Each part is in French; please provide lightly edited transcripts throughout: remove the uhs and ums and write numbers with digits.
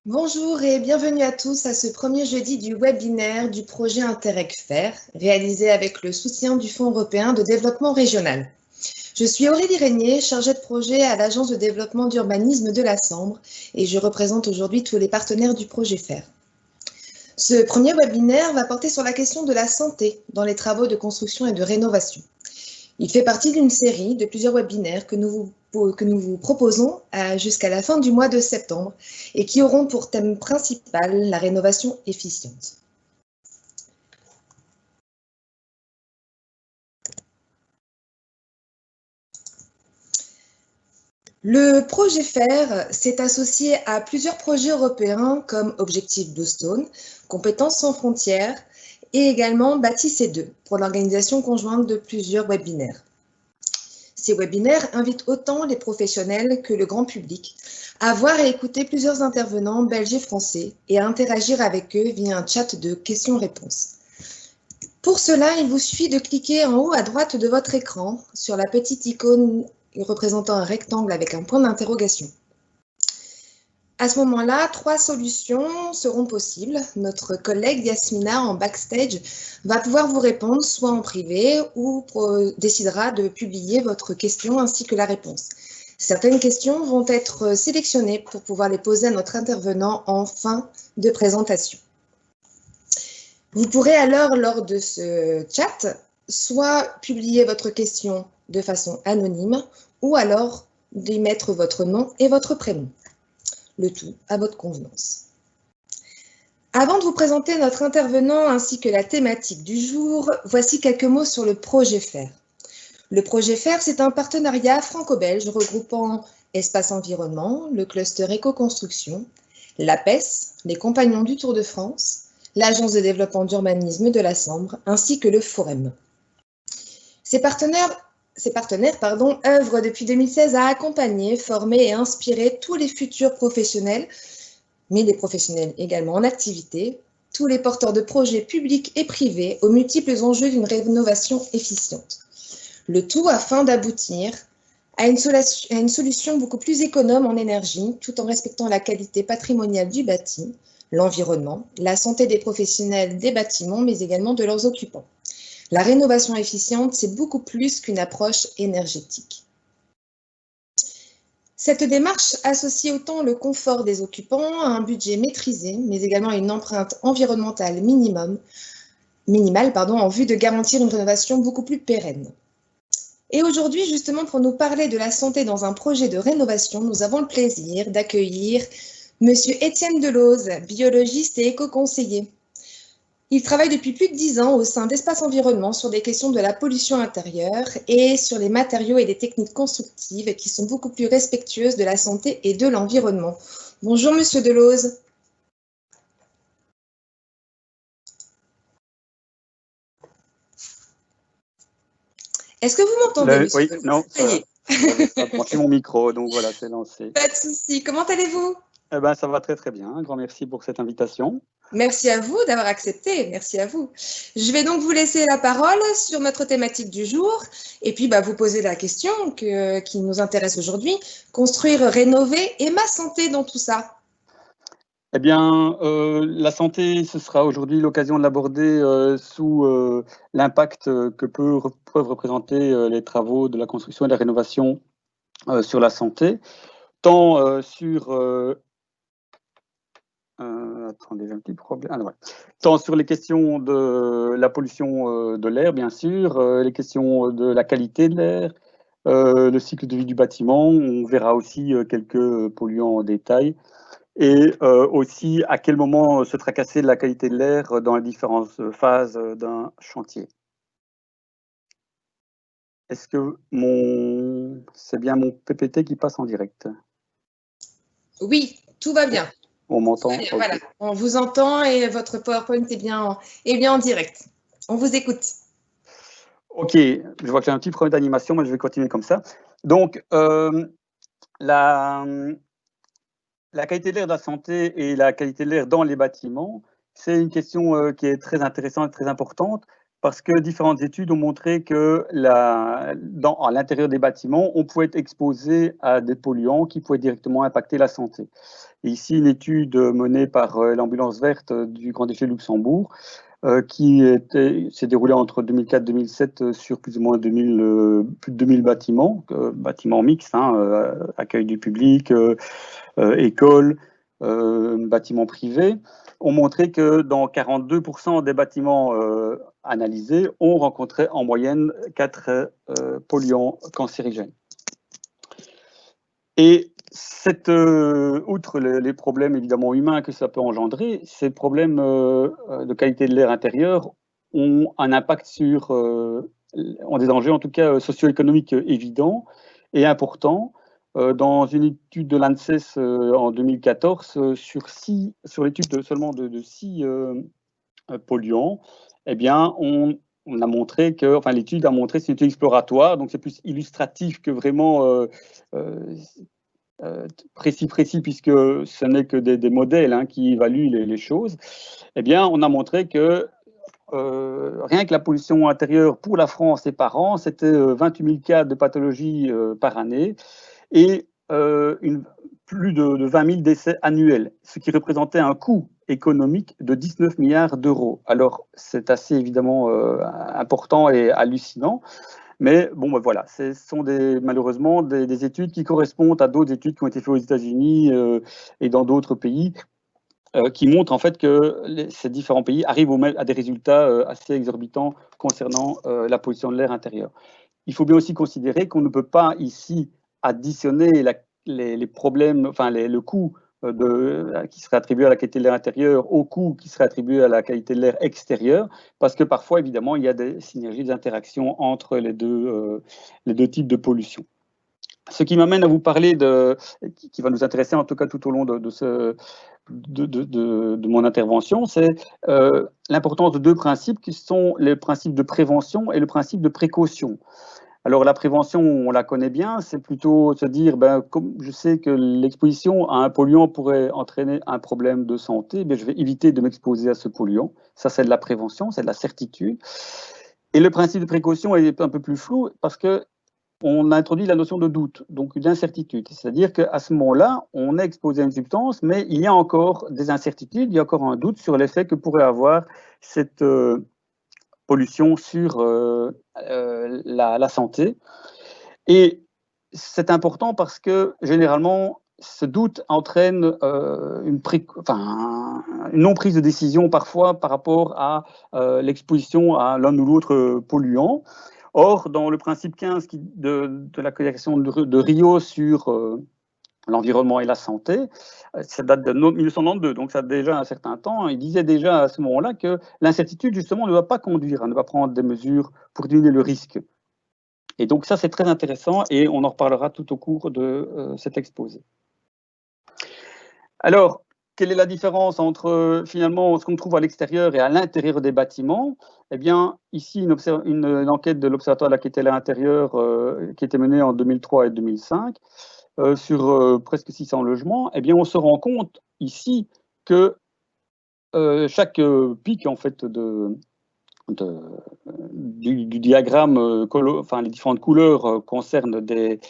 Bonjour et bienvenue à tous à ce premier jeudi du webinaire du projet Interreg FAIR, réalisé avec le soutien du Fonds européen de développement régional. Je suis Aurélie Régnier, chargée de projet à l'Agence de développement d'urbanisme de la Sambre et je représente aujourd'hui tous les partenaires du projet FAIR. Ce premier webinaire va porter sur la question de la santé dans les travaux de construction et de rénovation. Il fait partie d'une série de plusieurs webinaires que nous vous proposons jusqu'à la fin du mois de septembre et qui auront pour thème principal la rénovation efficiente. Le projet FAIR s'est associé à plusieurs projets européens comme Objectif Bluestone, Compétences sans frontières et également Bâti C2 pour l'organisation conjointe de plusieurs webinaires. Ces webinaires invitent autant les professionnels que le grand public à voir et écouter plusieurs intervenants belges et français et à interagir avec eux via un chat de questions-réponses. Pour cela, il vous suffit de cliquer en haut à droite de votre écran sur la petite icône représentant un rectangle avec un point d'interrogation. À ce moment-là, 3 solutions seront possibles. Notre collègue Yasmina en backstage va pouvoir vous répondre soit en privé ou décidera de publier votre question ainsi que la réponse. Certaines questions vont être sélectionnées pour pouvoir les poser à notre intervenant en fin de présentation. Vous pourrez alors, lors de ce chat, soit publier votre question de façon anonyme ou alors d'y mettre votre nom et votre prénom. Le tout à votre convenance. Avant de vous présenter notre intervenant ainsi que la thématique du jour, voici quelques mots sur le projet FAIR. Le projet FAIR, c'est un partenariat franco-belge regroupant Espace Environnement, le cluster Éco-Construction, l'APES, les Compagnons du Tour de France, l'Agence de développement d'urbanisme de la Sambre, ainsi que le Forum. Ces partenaires œuvrent depuis 2016 à accompagner, former et inspirer tous les futurs professionnels, mais les professionnels également en activité, tous les porteurs de projets publics et privés aux multiples enjeux d'une rénovation efficiente. Le tout afin d'aboutir à une solution beaucoup plus économe en énergie, tout en respectant la qualité patrimoniale du bâti, l'environnement, la santé des professionnels des bâtiments, mais également de leurs occupants. La rénovation efficiente, c'est beaucoup plus qu'une approche énergétique. Cette démarche associe autant le confort des occupants à un budget maîtrisé, mais également à une empreinte environnementale minimale en vue de garantir une rénovation beaucoup plus pérenne. Et aujourd'hui, justement, pour nous parler de la santé dans un projet de rénovation, nous avons le plaisir d'accueillir Monsieur Étienne Delose, biologiste et éco-conseiller. Il travaille depuis plus de 10 ans au sein d'Espace Environnement sur des questions de la pollution intérieure et sur les matériaux et les techniques constructives qui sont beaucoup plus respectueuses de la santé et de l'environnement. Bonjour Monsieur Delose. Est-ce que vous m'entendez, Monsieur Oui, Delose? non, ça y est. J'avais pas branché mon micro, donc voilà, c'est lancé. Pas de souci. Comment allez-vous? Eh ben, ça va très très bien. Un grand merci pour cette invitation. Merci à vous d'avoir accepté, merci à vous. Je vais donc vous laisser la parole sur notre thématique du jour et puis vous poser la question qui nous intéresse aujourd'hui, construire, rénover et ma santé dans tout ça. Eh bien, la santé, ce sera aujourd'hui l'occasion de l'aborder sous l'impact que peuvent représenter les travaux de la construction et de la rénovation sur la santé, tant sur attendez, j'ai un petit problème. Ah, ouais. Tant sur les questions de la pollution de l'air, bien sûr, les questions de la qualité de l'air, le cycle de vie du bâtiment. On verra aussi quelques polluants en détail. Et aussi à quel moment se tracasser de la qualité de l'air dans les différentes phases d'un chantier. Est-ce que c'est bien mon PPT qui passe en direct? Oui, tout va bien. On m'entend? Okay. Voilà, on vous entend et votre PowerPoint est bien en direct. On vous écoute. Ok, je vois que j'ai un petit problème d'animation, mais je vais continuer comme ça. Donc, la qualité de l'air de la santé et la qualité de l'air dans les bâtiments, c'est une question qui est très intéressante et très importante parce que différentes études ont montré que à l'intérieur des bâtiments, on pouvait être exposé à des polluants qui pouvaient directement impacter la santé. Et ici, une étude menée par l'Ambulance verte du Grand Déchet Luxembourg, qui s'est déroulée entre 2004 et 2007 sur plus ou moins plus de 2000 bâtiments, bâtiments mixtes, hein, accueil du public, écoles, bâtiments privés, ont montré que dans 42% des bâtiments analysés, on rencontrait en moyenne 4 polluants cancérigènes. Et outre les problèmes évidemment humains que ça peut engendrer, ces problèmes de qualité de l'air intérieur ont un impact ont des enjeux en tout cas socio-économiques évidents et importants. Dans une étude de l'ANSES en 2014, sur l'étude seulement de 6 polluants, eh bien, on a montré que, enfin, l'étude a montré, c'est une étude exploratoire, donc c'est plus illustratif que vraiment précis, puisque ce n'est que des modèles hein, qui évaluent les choses. Eh bien, on a montré que rien que la pollution intérieure pour la France et par an, c'était 28 000 cas de pathologie par année et plus de 20 000 décès annuels, ce qui représentait un coût économique de 19 milliards d'euros. Alors, c'est assez évidemment important et hallucinant, mais bon, ben voilà, ce sont malheureusement des études qui correspondent à d'autres études qui ont été faites aux États-Unis et dans d'autres pays, qui montrent en fait que ces différents pays arrivent à des résultats assez exorbitants concernant la pollution de l'air intérieur. Il faut bien aussi considérer qu'on ne peut pas ici additionner les problèmes, enfin le coût qui serait attribué à la qualité de l'air intérieur au coût qui serait attribué à la qualité de l'air extérieur, parce que parfois, évidemment, il y a des synergies, des interactions entre les deux types de pollution. Ce qui m'amène à vous parler qui va nous intéresser en tout cas tout au long de mon intervention, c'est l'importance de 2 principes qui sont les principes de prévention et le principe de précaution. Alors la prévention, on la connaît bien, c'est plutôt se dire, comme je sais que l'exposition à un polluant pourrait entraîner un problème de santé, je vais éviter de m'exposer à ce polluant. Ça, c'est de la prévention, c'est de la certitude. Et le principe de précaution est un peu plus flou parce que on a introduit la notion de doute, donc d'incertitude. C'est-à-dire qu'à ce moment-là, on est exposé à une substance, mais il y a encore des incertitudes, il y a encore un doute sur l'effet que pourrait avoir cette pollution sur la santé. Et c'est important parce que généralement, ce doute entraîne une non-prise de décision parfois par rapport à l'exposition à l'un ou l'autre polluant. Or, dans le principe 15 de la Convention de Rio sur l'environnement et la santé, ça date de 1992, donc ça date déjà un certain temps. Il disait déjà à ce moment-là que l'incertitude, justement, ne va pas conduire à ne pas prendre des mesures pour diminuer le risque. Et donc ça, c'est très intéressant et on en reparlera tout au cours de cet exposé. Alors, quelle est la différence entre finalement ce qu'on trouve à l'extérieur et à l'intérieur des bâtiments? Eh bien, ici, une enquête de l'Observatoire de la qualité de l'air intérieur qui a été menée en 2003 et 2005 sur presque 600 logements. Eh bien, on se rend compte ici que chaque pic en fait du diagramme, les différentes couleurs concernent des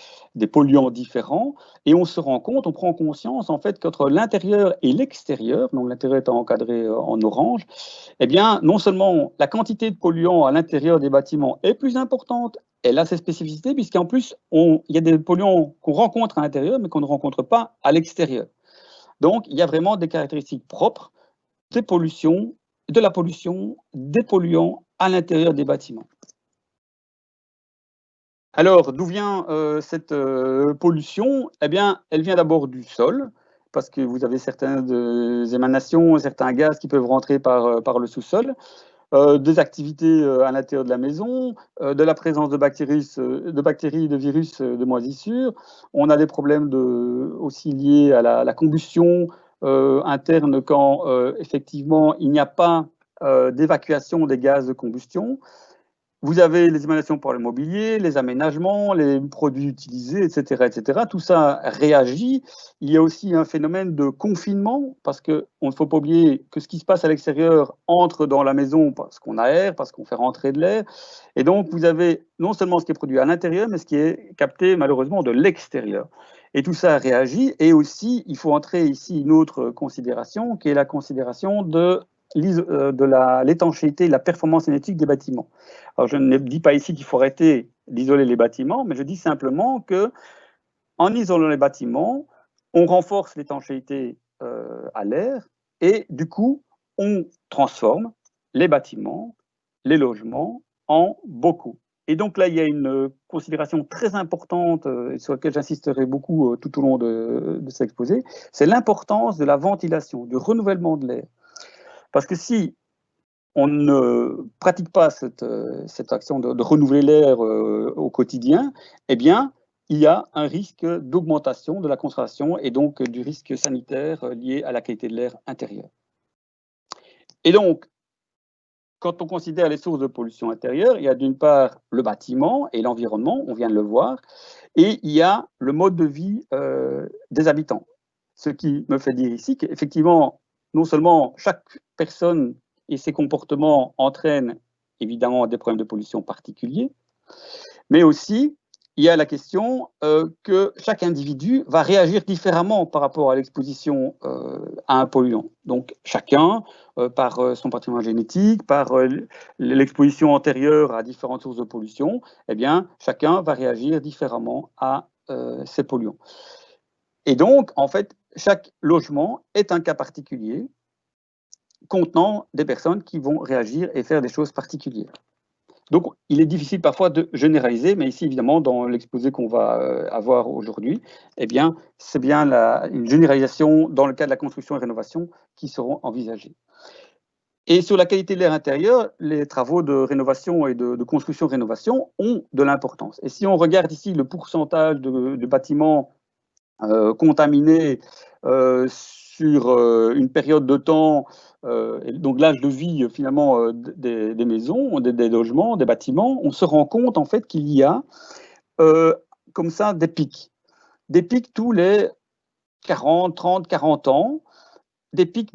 polluants différents, et on se rend compte, on prend conscience en fait qu'entre l'intérieur et l'extérieur, donc l'intérieur étant encadré en orange, eh bien non seulement la quantité de polluants à l'intérieur des bâtiments est plus importante, elle a ses spécificités, puisqu'en plus il y a des polluants qu'on rencontre à l'intérieur mais qu'on ne rencontre pas à l'extérieur. Donc il y a vraiment des caractéristiques propres de la pollution, des polluants à l'intérieur des bâtiments. Alors, d'où vient cette pollution? Eh bien, elle vient d'abord du sol, parce que vous avez certaines émanations, certains gaz qui peuvent rentrer par le sous-sol, des activités à l'intérieur de la maison, de la présence de bactéries, de virus, de moisissures. On a des problèmes aussi liés à la combustion interne quand effectivement il n'y a pas d'évacuation des gaz de combustion. Vous avez les émanations par le mobilier, les aménagements, les produits utilisés, etc., etc. Tout ça réagit. Il y a aussi un phénomène de confinement, parce qu'on ne faut pas oublier que ce qui se passe à l'extérieur entre dans la maison parce qu'on aère, parce qu'on fait rentrer de l'air. Et donc, vous avez non seulement ce qui est produit à l'intérieur, mais ce qui est capté malheureusement de l'extérieur. Et tout ça réagit. Et aussi, il faut entrer ici une autre considération, qui est la considération de l'étanchéité et la performance énergétique des bâtiments. Alors, je ne dis pas ici qu'il faut arrêter d'isoler les bâtiments, mais je dis simplement que en isolant les bâtiments, on renforce l'étanchéité à l'air et du coup, on transforme les bâtiments, les logements en bocaux. Et donc là, il y a une considération très importante sur laquelle j'insisterai beaucoup tout au long de cet exposé, c'est l'importance de la ventilation, du renouvellement de l'air. Parce que si on ne pratique pas cette action de renouveler l'air au quotidien, eh bien, il y a un risque d'augmentation de la concentration et donc du risque sanitaire lié à la qualité de l'air intérieur. Et donc, quand on considère les sources de pollution intérieure, il y a d'une part le bâtiment et l'environnement, on vient de le voir, et il y a le mode de vie des habitants. Ce qui me fait dire ici qu'effectivement, non seulement chaque personne et ses comportements entraînent évidemment des problèmes de pollution particuliers, mais aussi il y a la question que chaque individu va réagir différemment par rapport à l'exposition à un polluant. Donc chacun, par son patrimoine génétique, par l'exposition antérieure à différentes sources de pollution, eh bien, chacun va réagir différemment à ces polluants. Et donc, en fait, chaque logement est un cas particulier contenant des personnes qui vont réagir et faire des choses particulières. Donc, il est difficile parfois de généraliser, mais ici, évidemment, dans l'exposé qu'on va avoir aujourd'hui, eh bien, c'est bien une généralisation dans le cas de la construction et rénovation qui seront envisagées. Et sur la qualité de l'air intérieur, les travaux de rénovation et de construction-rénovation ont de l'importance. Et si on regarde ici le pourcentage de bâtiments contaminés sur une période de temps, donc l'âge de vie finalement des maisons, des logements, des bâtiments, on se rend compte en fait qu'il y a comme ça des pics tous les 40, 30, 40 ans, des pics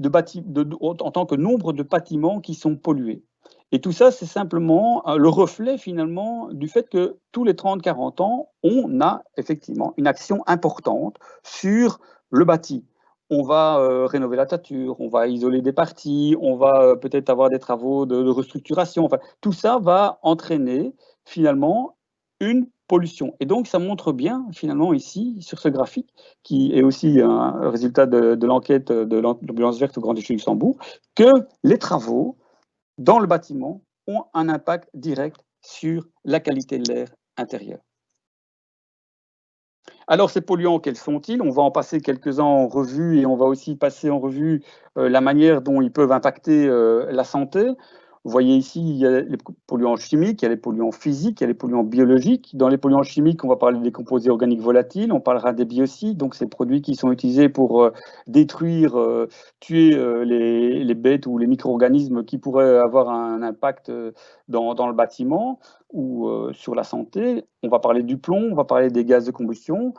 en tant que nombre de bâtiments qui sont pollués. Et tout ça, c'est simplement le reflet finalement du fait que tous les 30-40 ans, on a effectivement une action importante sur le bâti. On va rénover la toiture, on va isoler des parties, on va peut-être avoir des travaux de restructuration. Enfin, tout ça va entraîner finalement une pollution. Et donc, ça montre bien finalement ici, sur ce graphique, qui est aussi un résultat de l'enquête de l'ambulance verte au Grand-Duché de Luxembourg, que les travaux dans le bâtiment ont un impact direct sur la qualité de l'air intérieur. Alors, ces polluants, quels sont-ils? On va en passer quelques-uns en revue et on va aussi passer en revue la manière dont ils peuvent impacter la santé. Vous voyez ici, il y a les polluants chimiques, il y a les polluants physiques, il y a les polluants biologiques. Dans les polluants chimiques, on va parler des composés organiques volatiles, on parlera des biocides, donc ces produits qui sont utilisés pour détruire, tuer les bêtes ou les micro-organismes qui pourraient avoir un impact dans le bâtiment ou sur la santé. On va parler du plomb, on va parler des gaz de combustion,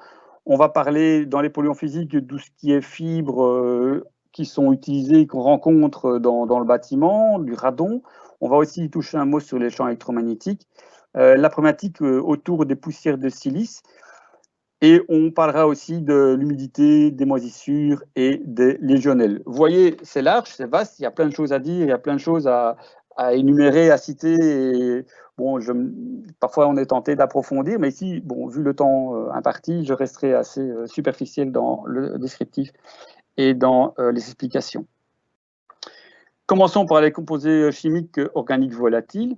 on va parler dans les polluants physiques de tout ce qui est fibres qui sont utilisés, qu'on rencontre dans le bâtiment, du radon. On va aussi toucher un mot sur les champs électromagnétiques, la problématique autour des poussières de silice, et on parlera aussi de l'humidité, des moisissures et des légionnelles. Vous voyez, c'est large, c'est vaste, il y a plein de choses à dire, il y a plein de choses à énumérer, à citer. Et bon, parfois on est tenté d'approfondir, mais ici, bon, vu le temps imparti, je resterai assez superficiel dans le descriptif et dans les explications. Commençons par les composés chimiques organiques volatiles,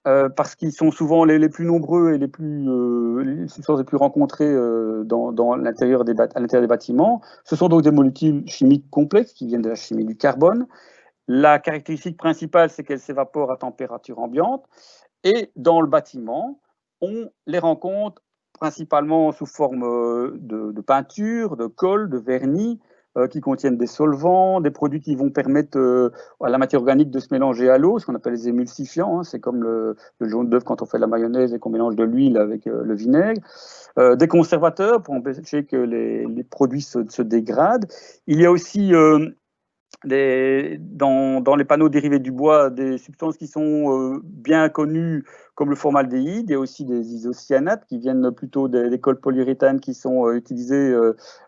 parce qu'ils sont souvent les plus nombreux et les substances les plus rencontrées à l'intérieur des bâtiments. Ce sont donc des molécules chimiques complexes qui viennent de la chimie du carbone. La caractéristique principale, c'est qu'elles s'évaporent à température ambiante. Et dans le bâtiment, on les rencontre principalement sous forme de peinture, de colle, de vernis, qui contiennent des solvants, des produits qui vont permettre à la matière organique de se mélanger à l'eau, ce qu'on appelle les émulsifiants, hein, c'est comme le jaune d'œuf quand on fait de la mayonnaise et qu'on mélange de l'huile avec le vinaigre. Des conservateurs pour empêcher que les produits se dégradent. Il y a aussi dans les panneaux dérivés du bois, des substances qui sont bien connues comme le formaldéhyde. Il y a aussi des isocyanates qui viennent plutôt des cols polyuréthane qui sont utilisés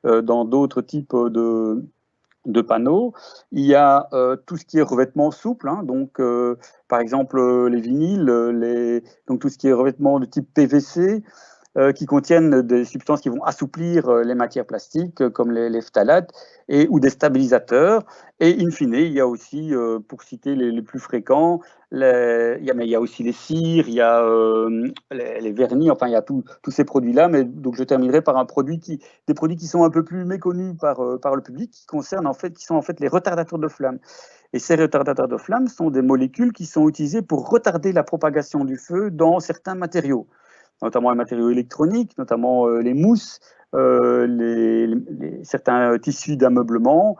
dans d'autres types de panneaux. Il y a tout ce qui est revêtement souple, hein, donc par exemple les vinyles, donc tout ce qui est revêtement de type PVC, qui contiennent des substances qui vont assouplir les matières plastiques, comme les phtalates, ou des stabilisateurs. Et in fine, il y a aussi, pour citer les plus fréquents, il y a aussi les cires, il y a les vernis, enfin il y a tous ces produits-là. Mais donc je terminerai par des produits qui sont un peu plus méconnus par le public, qui sont en fait les retardateurs de flamme. Et ces retardateurs de flamme sont des molécules qui sont utilisées pour retarder la propagation du feu dans certains matériaux, notamment les matériaux électroniques, notamment les mousses, certains tissus d'ameublement,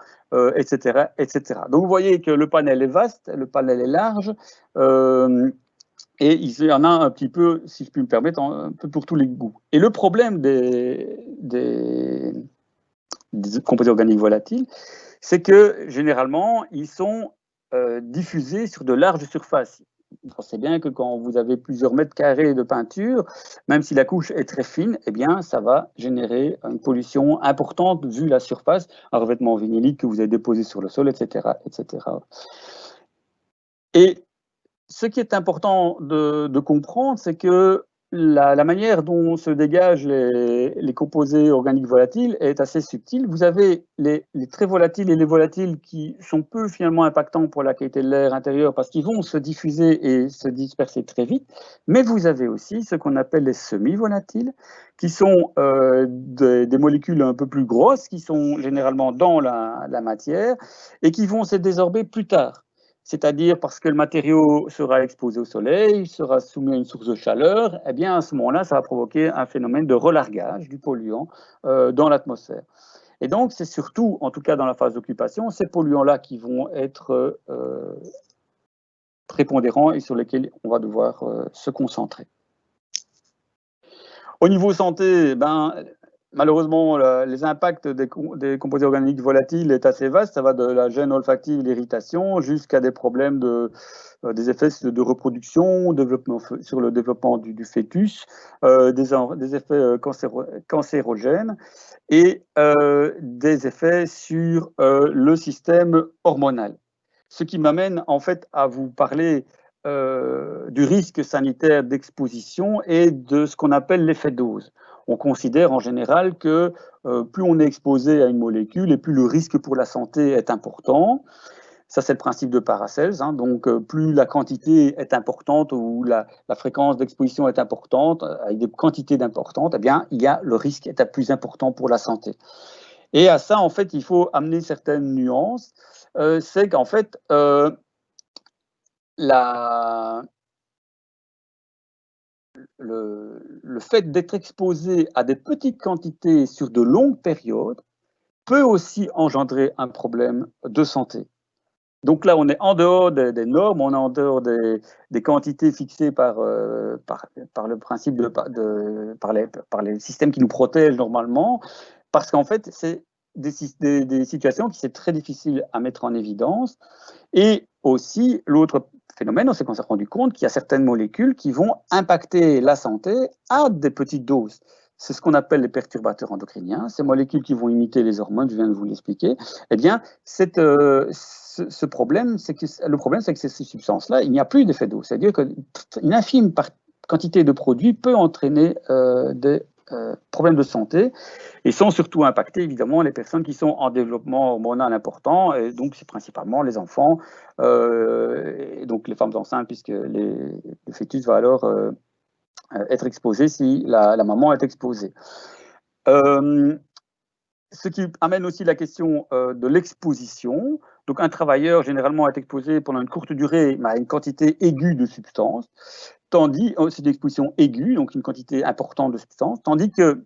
etc., etc. Donc vous voyez que le panel est vaste, le panel est large, et il y en a un petit peu, si je puis me permettre, un peu pour tous les goûts. Et le problème des composés organiques volatiles, c'est que généralement, ils sont diffusés sur de larges surfaces. On sait bien que quand vous avez plusieurs mètres carrés de peinture, même si la couche est très fine, eh bien, ça va générer une pollution importante vu la surface, un revêtement vinylique que vous avez déposé sur le sol, etc., etc. Et ce qui est important de comprendre, c'est que la manière dont se dégagent les composés organiques volatiles est assez subtile. Vous avez les très volatiles et les volatiles qui sont peu finalement impactants pour la qualité de l'air intérieur parce qu'ils vont se diffuser et se disperser très vite. Mais vous avez aussi ce qu'on appelle les semi-volatiles, qui sont des molécules un peu plus grosses, qui sont généralement dans la matière et qui vont se désorber plus tard. C'est-à-dire parce que le matériau sera exposé au soleil, sera soumis à une source de chaleur, eh bien à ce moment-là, ça va provoquer un phénomène de relargage du polluant dans l'atmosphère. Et donc, c'est surtout, en tout cas dans la phase d'occupation, ces polluants-là qui vont être prépondérants et sur lesquels on va devoir se concentrer. Au niveau santé, malheureusement, les impacts des composés organiques volatiles est assez vaste. Ça va de la gêne olfactive, l'irritation, jusqu'à des problèmes des effets de reproduction, sur le développement du fœtus, des effets cancérogènes et des effets sur le système hormonal. Ce qui m'amène en fait à vous parler du risque sanitaire d'exposition et de ce qu'on appelle l'effet dose. On considère en général que plus on est exposé à une molécule et plus le risque pour la santé est important. Ça, c'est le principe de Paracels. Hein. Donc, plus la quantité est importante ou la fréquence d'exposition est importante, avec des quantités importantes, eh bien, le risque est plus important pour la santé. Et à ça, en fait, il faut amener certaines nuances. C'est qu'en fait, le fait d'être exposé à des petites quantités sur de longues périodes peut aussi engendrer un problème de santé. Donc là, on est en dehors des normes, on est en dehors des quantités fixées par le principe par les systèmes qui nous protègent normalement, parce qu'en fait, c'est des situations qui sont très difficiles à mettre en évidence. Et aussi, l'autre phénomène, c'est qu'on s'est rendu compte qu'il y a certaines molécules qui vont impacter la santé à des petites doses. C'est ce qu'on appelle les perturbateurs endocriniens, ces molécules qui vont imiter les hormones, je viens de vous l'expliquer. Eh bien, le problème, c'est que ces substances-là, il n'y a plus d'effet dose. C'est-à-dire qu'une infime quantité de produits peut entraîner des problèmes de santé et sont surtout impactés évidemment les personnes qui sont en développement hormonal important, et donc c'est principalement les enfants et donc les femmes enceintes, puisque le fœtus va alors être exposé si la maman est exposée. Ce qui amène aussi la question de l'exposition. Donc un travailleur généralement est exposé pendant une courte durée à une quantité aiguë de substances, c'est une exposition aiguë, donc une quantité importante de substances, tandis que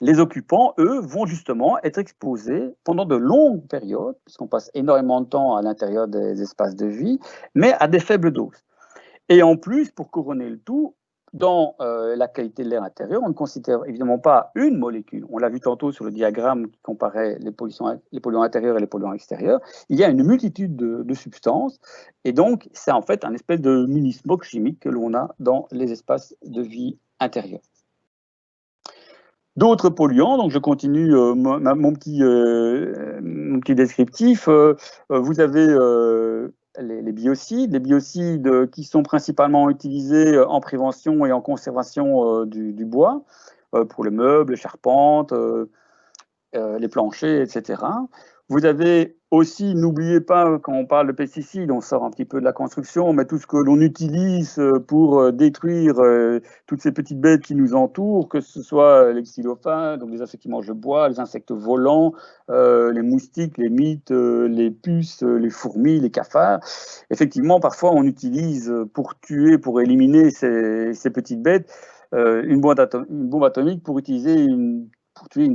les occupants, eux, vont justement être exposés pendant de longues périodes, puisqu'on passe énormément de temps à l'intérieur des espaces de vie, mais à des faibles doses. Et en plus, pour couronner le tout, dans la qualité de l'air intérieur, on ne considère évidemment pas une molécule. On l'a vu tantôt sur le diagramme qui comparait les polluants intérieurs et les polluants extérieurs. Il y a une multitude de substances, et donc c'est en fait un espèce de mini-smog chimique que l'on a dans les espaces de vie intérieurs. D'autres polluants, donc je continue mon petit descriptif. Vous avez les biocides qui sont principalement utilisés en prévention et en conservation du bois, pour les meubles, les charpentes, les planchers, etc. Vous avez aussi, n'oubliez pas, quand on parle de pesticides, on sort un petit peu de la construction, mais tout ce que l'on utilise pour détruire toutes ces petites bêtes qui nous entourent, que ce soit les xylophages, donc les insectes qui mangent le bois, les insectes volants, les moustiques, les mites, les puces, les fourmis, les cafards. Effectivement, parfois on utilise pour tuer, pour éliminer ces petites bêtes, une bombe atomique pour tuer une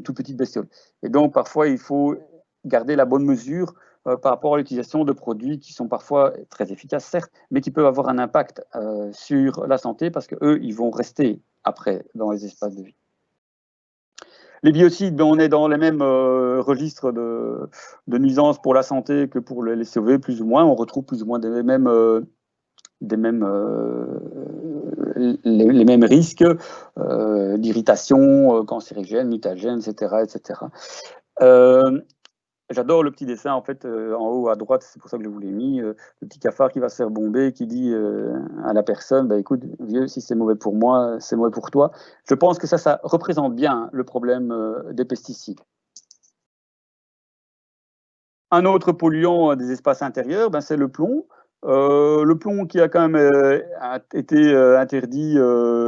toute petite bestiole. Et donc, parfois, il faut garder la bonne mesure par rapport à l'utilisation de produits qui sont parfois très efficaces, certes, mais qui peuvent avoir un impact sur la santé parce qu'eux, ils vont rester après dans les espaces de vie. Les biocides, on est dans les mêmes registres de nuisances pour la santé que pour les sauver, plus ou moins. On retrouve plus ou moins les mêmes risques d'irritation cancérigène, mutagène, etc. etc. J'adore le petit dessin, en fait, en haut à droite, c'est pour ça que je vous l'ai mis, le petit cafard qui va se faire bomber, qui dit à la personne, bah, écoute, vieux, si c'est mauvais pour moi, c'est mauvais pour toi. Je pense que ça représente bien le problème des pesticides. Un autre polluant des espaces intérieurs, ben, c'est le plomb. Le plomb qui a quand même été interdit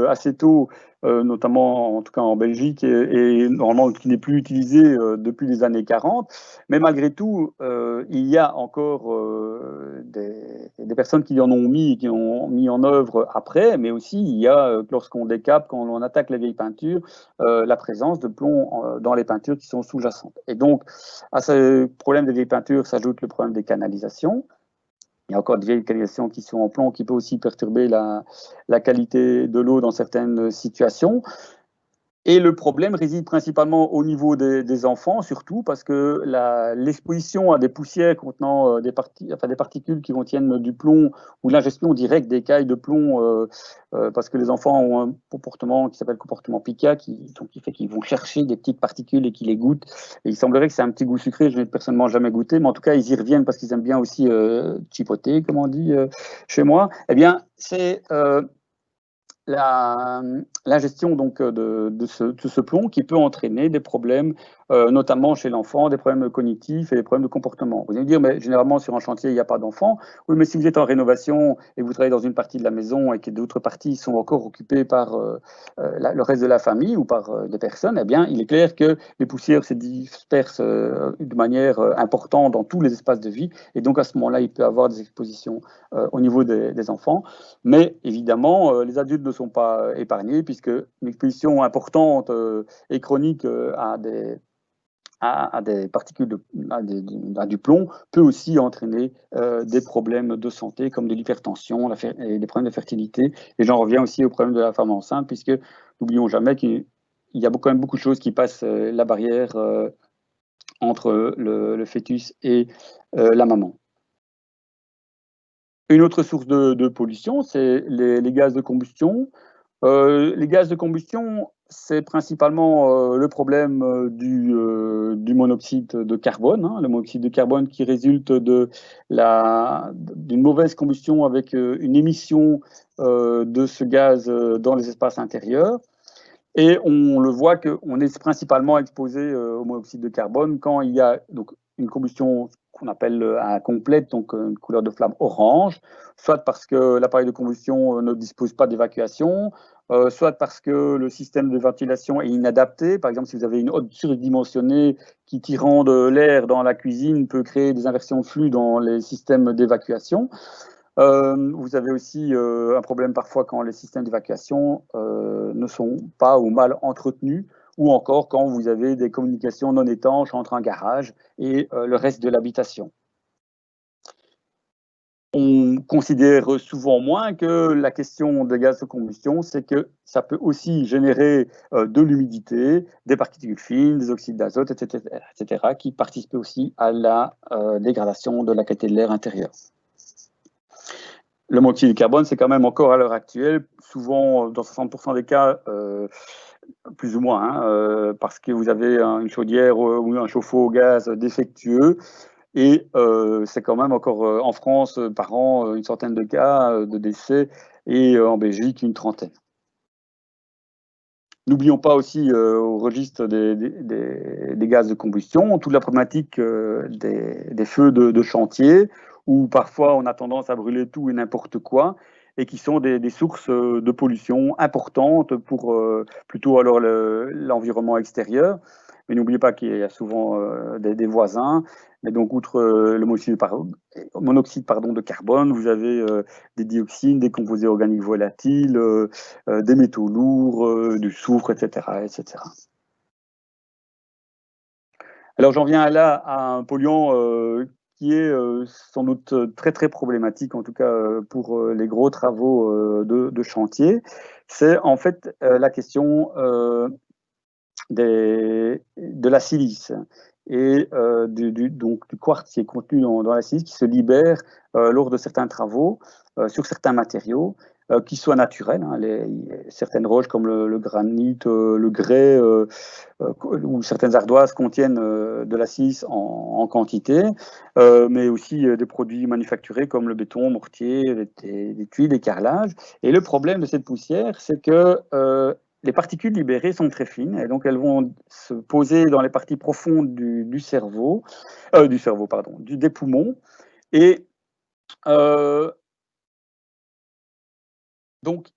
assez tôt, notamment en tout cas en Belgique, et normalement qui n'est plus utilisé depuis les années 40. Mais malgré tout, il y a encore des personnes qui en ont mis et qui ont mis en œuvre après, mais aussi il y a, lorsqu'on décape, quand on attaque les vieilles peintures, la présence de plomb dans les peintures qui sont sous-jacentes. Et donc, à ce problème des vieilles peintures s'ajoute le problème des canalisations. Il y a encore des vieilles canalisations qui sont en plomb, qui peut aussi perturber la qualité de l'eau dans certaines situations. Et le problème réside principalement au niveau des enfants, surtout parce que l'exposition à des poussières contenant des particules qui contiennent du plomb ou l'ingestion directe d'écailles de plomb, parce que les enfants ont un comportement qui s'appelle comportement pica, qui fait qu'ils vont chercher des petites particules et qu'ils les goûtent. Et il semblerait que c'est un petit goût sucré, je n'ai personnellement jamais goûté, mais en tout cas, ils y reviennent parce qu'ils aiment bien aussi chipoter, comme on dit chez moi. Eh bien, c'est l'ingestion donc de ce plomb qui peut entraîner des problèmes, notamment chez l'enfant, des problèmes cognitifs et des problèmes de comportement. Vous allez me dire, mais généralement sur un chantier, il n'y a pas d'enfants. Oui, mais si vous êtes en rénovation et vous travaillez dans une partie de la maison et que d'autres parties sont encore occupées par le reste de la famille ou par des personnes, eh bien, il est clair que les poussières se dispersent de manière importante dans tous les espaces de vie. Et donc, à ce moment-là, il peut y avoir des expositions au niveau des enfants. Mais évidemment, les adultes ne sont pas épargnés puisque une exposition importante et chronique à des particules, à du plomb peut aussi entraîner des problèmes de santé comme de l'hypertension et des problèmes de fertilité. Et j'en reviens aussi au problème de la femme enceinte puisque n'oublions jamais qu'il y a quand même beaucoup de choses qui passent la barrière entre le fœtus et la maman. Une autre source de pollution, c'est les gaz de combustion. Les gaz de combustion, c'est principalement le problème du monoxyde de carbone, hein, le monoxyde de carbone qui résulte d'une mauvaise combustion avec une émission de ce gaz dans les espaces intérieurs. Et on le voit qu'on est principalement exposé au monoxyde de carbone quand il y a donc une combustion qu'on appelle incomplète, donc une couleur de flamme orange, soit parce que l'appareil de combustion ne dispose pas d'évacuation, soit parce que le système de ventilation est inadapté. Par exemple, si vous avez une hotte surdimensionnée qui, tirant de l'air dans la cuisine, peut créer des inversions de flux dans les systèmes d'évacuation. Vous avez aussi un problème parfois quand les systèmes d'évacuation ne sont pas ou mal entretenus ou encore quand vous avez des communications non étanches entre un garage et le reste de l'habitation. On considère souvent moins que la question des gaz de combustion, c'est que ça peut aussi générer de l'humidité, des particules fines, des oxydes d'azote, etc., qui participent aussi à la dégradation de la qualité de l'air intérieur. Le monoxyde de carbone, c'est quand même encore à l'heure actuelle, souvent dans 60% des cas, plus ou moins, parce que vous avez une chaudière ou un chauffe-eau au gaz défectueux. Et c'est quand même encore en France par an une centaine de cas de décès et en Belgique une trentaine. N'oublions pas aussi au registre des gaz de combustion toute la problématique des feux de chantier où parfois on a tendance à brûler tout et n'importe quoi et qui sont des sources de pollution importantes pour plutôt alors l'environnement extérieur. Mais n'oubliez pas qu'il y a souvent des voisins. Mais donc, outre le monoxyde de carbone, vous avez des dioxines, des composés organiques volatiles, des métaux lourds, du soufre, etc., etc. Alors, j'en viens là à un polluant qui est sans doute très, très problématique, en tout cas pour les gros travaux de chantier. C'est en fait la question de la silice et donc du quartz qui est contenu dans la silice qui se libère lors de certains travaux sur certains matériaux qui soient naturels. Certaines roches comme le granit, le grès ou certaines ardoises contiennent de la silice en quantité, mais aussi des produits manufacturés comme le béton, mortier, des tuiles, des carrelages. Et le problème de cette poussière, c'est que les particules libérées sont très fines et donc elles vont se poser dans les parties profondes des poumons. Et donc,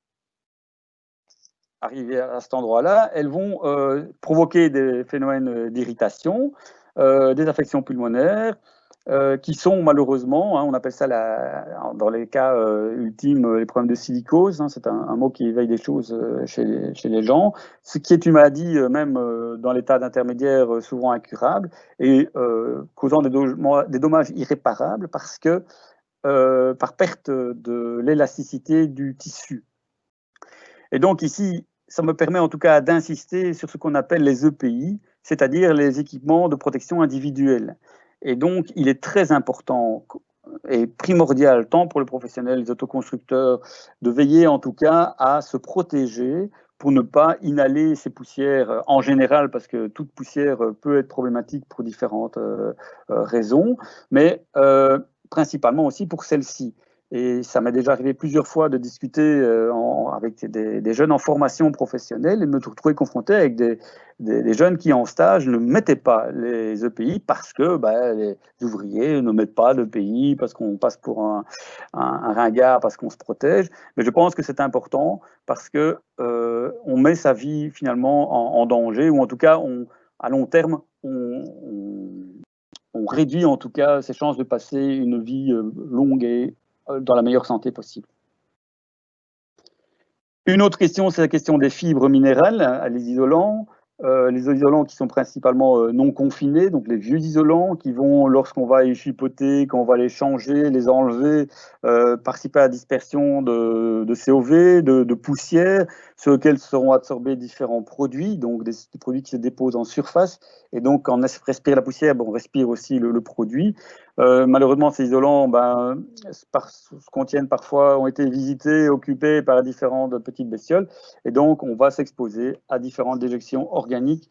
arrivées à cet endroit-là, elles vont provoquer des phénomènes d'irritation, des affections pulmonaires, qui sont malheureusement, on appelle ça dans les cas ultimes les problèmes de silicose, c'est un mot qui éveille des choses chez les gens, ce qui est une maladie même dans l'état d'intermédiaire souvent incurable et causant des dommages irréparables parce que par perte de l'élasticité du tissu. Et donc ici, ça me permet en tout cas d'insister sur ce qu'on appelle les EPI, c'est-à-dire les équipements de protection individuelle. Et donc, il est très important et primordial, tant pour les professionnels, les autoconstructeurs, de veiller en tout cas à se protéger pour ne pas inhaler ces poussières en général, parce que toute poussière peut être problématique pour différentes raisons, mais principalement aussi pour celle-ci. Et ça m'est déjà arrivé plusieurs fois de discuter avec des jeunes en formation professionnelle et de me retrouver confronté avec des jeunes qui, en stage, ne mettaient pas les EPI parce que les ouvriers ne mettent pas d'EPI, parce qu'on passe pour un ringard, parce qu'on se protège. Mais je pense que c'est important parce qu'on met sa vie finalement en danger, ou en tout cas, à long terme, on réduit en tout cas ses chances de passer une vie longue et dans la meilleure santé possible. Une autre question, c'est la question des fibres minérales, les isolants. Les isolants qui sont principalement non confinés, donc les vieux isolants qui vont, lorsqu'on va les chipoter, quand on va les changer, les enlever, participer à la dispersion de COV, de poussière, sur lesquels seront absorbés différents produits, donc des produits qui se déposent en surface. Et donc, quand on respire la poussière, on respire aussi le produit. Malheureusement, ces isolants ont été visités, occupés par différentes petites bestioles, et donc on va s'exposer à différentes déjections organiques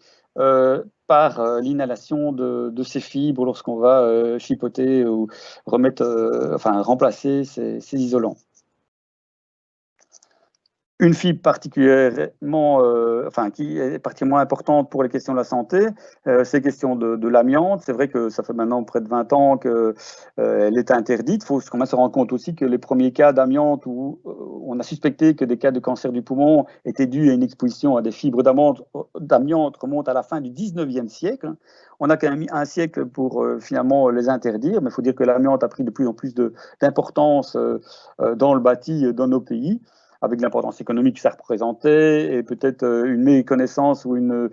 par l'inhalation de ces fibres lorsqu'on va chipoter ou remplacer ces isolants. Une fibre particulièrement, qui est particulièrement importante pour les questions de la santé, c'est les questions de l'amiante. C'est vrai que ça fait maintenant près de 20 ans qu'elle est interdite. Il faut quand même se rendre compte aussi que les premiers cas d'amiante où on a suspecté que des cas de cancer du poumon étaient dus à une exposition à des fibres d'amiante remontent à la fin du 19e siècle. On a quand même mis un siècle pour finalement les interdire, mais il faut dire que l'amiante a pris de plus en plus d'importance dans le bâti dans nos pays. avec l'importance économique que ça représentait et peut-être une méconnaissance ou une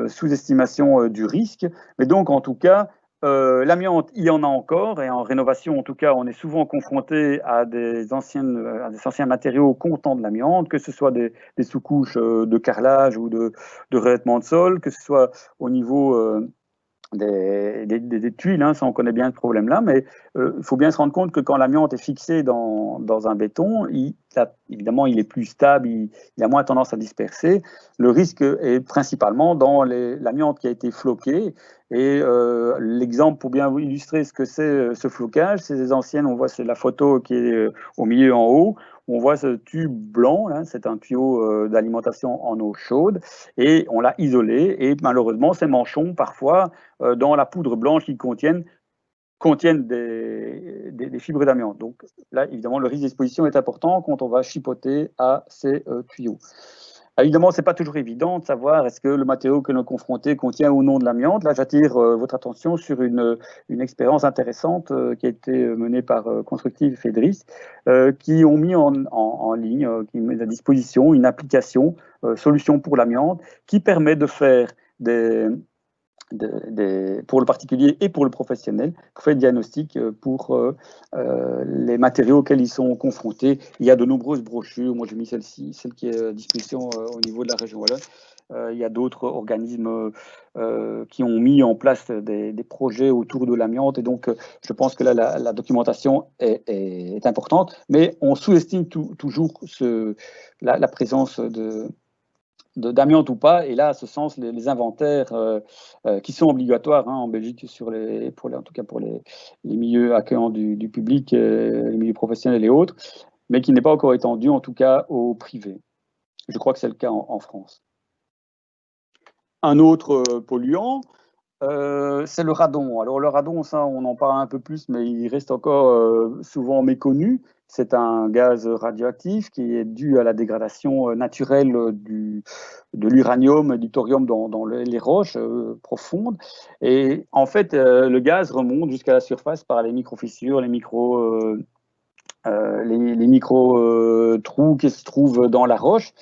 sous-estimation du risque. Mais donc, en tout cas, l'amiante, il y en a encore, et en rénovation, en tout cas, on est souvent confronté à des anciens matériaux contenant de l'amiante, que ce soit des sous-couches de carrelage ou de revêtement de sol, que ce soit au niveau des tuiles, hein, ça on connaît bien ce problème-là, mais il faut bien se rendre compte que quand l'amiante est fixé dans un béton, évidemment il est plus stable, il a moins tendance à disperser. Le risque est principalement dans l'amiante qui a été floquée, et l'exemple pour bien illustrer ce que c'est ce flocage, c'est des anciennes, on voit c'est la photo qui est au milieu en haut, on voit ce tube blanc, c'est un tuyau d'alimentation en eau chaude, et on l'a isolé, et malheureusement ces manchons parfois dans la poudre blanche qui contiennent des fibres d'amiante. Donc là, évidemment, le risque d'exposition est important quand on va chipoter à ces tuyaux. Évidemment, ce n'est pas toujours évident de savoir est-ce que le matériau que l'on est confronté contient ou non de l'amiante. Là, j'attire votre attention sur une expérience intéressante qui a été menée par Constructive et Fédris, qui ont mis en ligne, qui met à disposition une application solution pour l'amiante qui permet de faire pour le particulier et pour le professionnel, pour faire le diagnostic pour les matériaux auxquels ils sont confrontés. Il y a de nombreuses brochures, moi j'ai mis celle-ci, celle qui est à disposition au niveau de la région wallonne. Il y a d'autres organismes qui ont mis en place des projets autour de l'amiante, et donc je pense que là la documentation est importante, mais on sous-estime toujours la présence d'amiante ou pas, et là, à ce sens, les inventaires qui sont obligatoires en Belgique en tout cas pour les milieux accueillants du public, les milieux professionnels et autres, mais qui n'est pas encore étendu, en tout cas, au privé. Je crois que c'est le cas en France. Un autre polluant, c'est le radon. Alors le radon, ça, on en parle un peu plus, mais il reste encore souvent méconnu. C'est un gaz radioactif qui est dû à la dégradation naturelle de l'uranium et du thorium dans les roches profondes. Et en fait, le gaz remonte jusqu'à la surface par les micro-fissures, les micro-trous qui se trouvent dans la roche.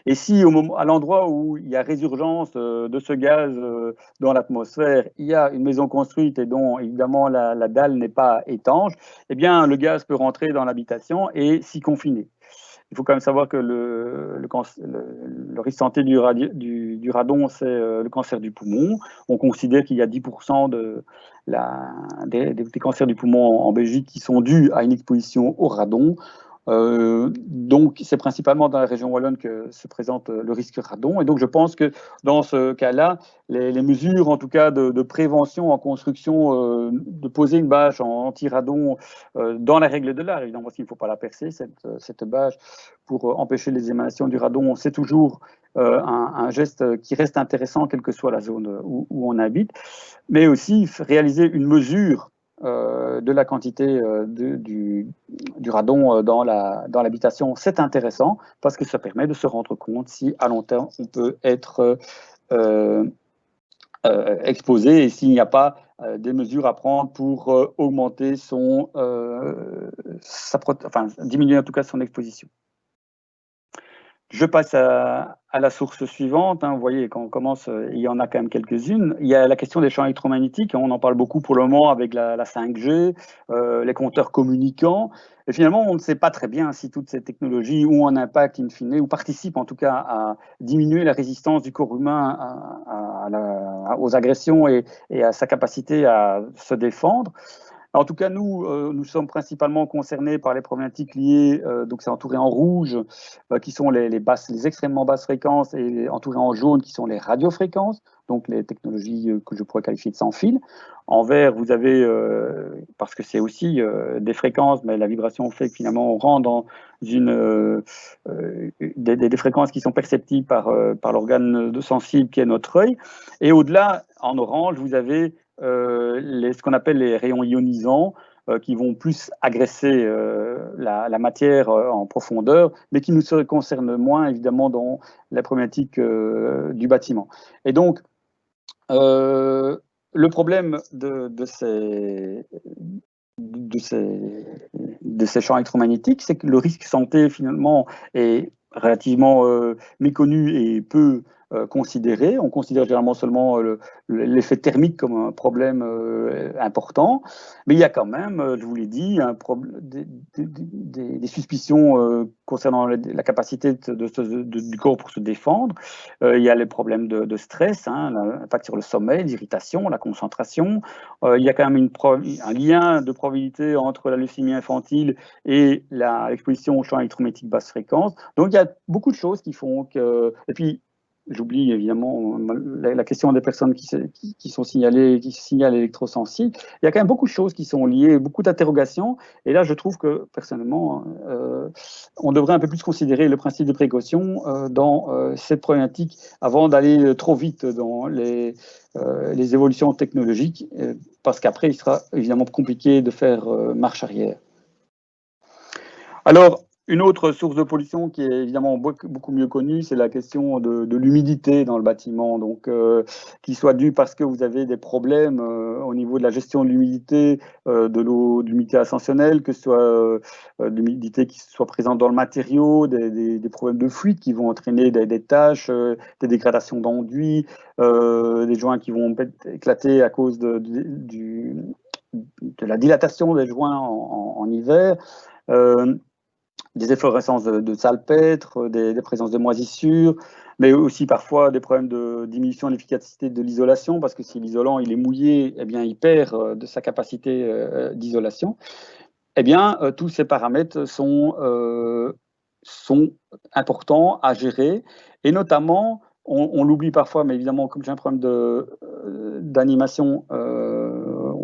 Et si à l'endroit où il y a résurgence de ce gaz dans l'atmosphère, il y a une maison construite et dont évidemment la dalle n'est pas étanche, eh bien le gaz peut rentrer dans l'habitation et s'y confiner. Il faut quand même savoir que le risque santé du radon, c'est le cancer du poumon. On considère qu'il y a 10% des cancers du poumon en Belgique qui sont dus à une exposition au radon. Donc, c'est principalement dans la région wallonne que se présente le risque radon. Et donc, je pense que dans ce cas-là, les mesures, en tout cas, de prévention en construction, de poser une bâche en anti-radon dans la règle de l'art, évidemment, il ne faut pas la percer, cette bâche, pour empêcher les émanations du radon, c'est toujours un geste qui reste intéressant, quelle que soit la zone où on habite, mais aussi réaliser une mesure de la quantité du radon dans l'habitation, c'est intéressant parce que ça permet de se rendre compte si à long terme on peut être exposé et s'il n'y a pas des mesures à prendre pour augmenter diminuer en tout cas son exposition. Je passe à la source suivante. Vous voyez, quand on commence, il y en a quand même quelques-unes. Il y a la question des champs électromagnétiques. On en parle beaucoup pour le moment avec la 5G, les compteurs communicants. Et finalement, on ne sait pas très bien si toutes ces technologies ont un impact in fine, ou participent en tout cas à diminuer la résistance du corps humain aux agressions et à sa capacité à se défendre. En tout cas, nous sommes principalement concernés par les problématiques liées, donc c'est entouré en rouge, qui sont les extrêmement basses fréquences, et entouré en jaune, qui sont les radiofréquences, donc les technologies que je pourrais qualifier de sans fil. En vert, vous avez, parce que c'est aussi des fréquences, mais la vibration fait que finalement on rentre dans des fréquences qui sont perceptibles par l'organe sensible qui est notre œil. Et au-delà, en orange, vous avez ce qu'on appelle les rayons ionisants qui vont plus agresser la matière en profondeur, mais qui nous concernent moins évidemment dans la problématique du bâtiment. Et donc, le problème de de ces champs électromagnétiques, c'est que le risque santé, finalement, est relativement méconnu et peu considéré. On considère généralement seulement l'effet thermique comme un problème important, mais il y a quand même, je vous l'ai dit, des suspicions concernant la capacité du corps pour se défendre. Il y a les problèmes de stress, hein, l'impact sur le sommeil, l'irritation, la concentration. Il y a quand même un lien de probabilité entre la leucémie infantile et l'exposition aux champs électromagnétiques basse fréquence. Donc, il y a beaucoup de choses qui font que... Et puis, j'oublie évidemment la question des personnes qui sont signalées, qui signalent électrosensibles. Il y a quand même beaucoup de choses qui sont liées, beaucoup d'interrogations. Et là, je trouve que, personnellement, on devrait un peu plus considérer le principe de précaution dans cette problématique avant d'aller trop vite dans les évolutions technologiques, parce qu'après, il sera évidemment compliqué de faire marche arrière. Alors, une autre source de pollution qui est évidemment beaucoup mieux connue, c'est la question de l'humidité dans le bâtiment. Donc, qu'il soit dû parce que vous avez des problèmes au niveau de la gestion de l'humidité, de l'eau d'humidité ascensionnelle, que ce soit de l'humidité qui soit présente dans le matériau, des problèmes de fuite qui vont entraîner des taches, des dégradations d'enduit, des joints qui vont éclater à cause de la dilatation des joints en hiver. Des efflorescences de salpêtre, des présences de moisissures, mais aussi parfois des problèmes de diminution de l'efficacité de l'isolation, parce que si l'isolant il est mouillé, eh bien, il perd de sa capacité d'isolation. Eh bien, tous ces paramètres sont importants à gérer, et notamment, on l'oublie parfois, mais évidemment, comme j'ai un problème d'animation,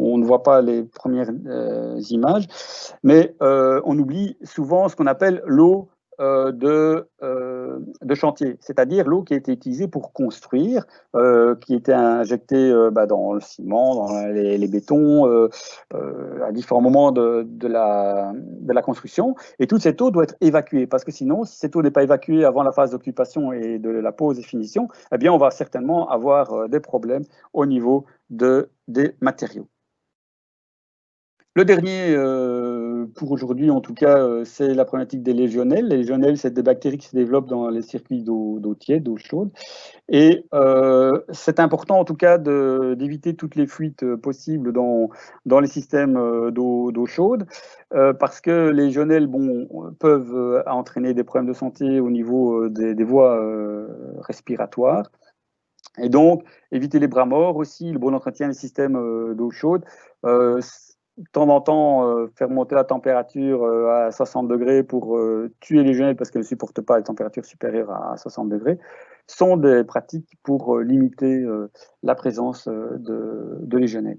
on ne voit pas les premières images, mais on oublie souvent ce qu'on appelle l'eau de chantier, c'est-à-dire l'eau qui a été utilisée pour construire, qui était injectée dans le ciment, dans les bétons, à différents moments de la construction. Et toute cette eau doit être évacuée, parce que sinon, si cette eau n'est pas évacuée avant la phase d'occupation et de la pose et finition, eh bien, on va certainement avoir des problèmes au niveau des matériaux. Le dernier, pour aujourd'hui en tout cas, c'est la problématique des légionnelles. Les légionnelles, c'est des bactéries qui se développent dans les circuits d'eau tiède, d'eau chaude. Et c'est important en tout cas d'éviter toutes les fuites possibles dans les systèmes d'eau chaude, parce que les légionnelles peuvent entraîner des problèmes de santé au niveau des voies respiratoires. Et donc, éviter les bras morts aussi, le bon entretien des systèmes d'eau chaude. De temps en temps, faire monter la température à 60 degrés pour tuer les légionnaires parce qu'elles ne supportent pas les températures supérieures à 60 degrés, sont des pratiques pour limiter la présence de légionnaires.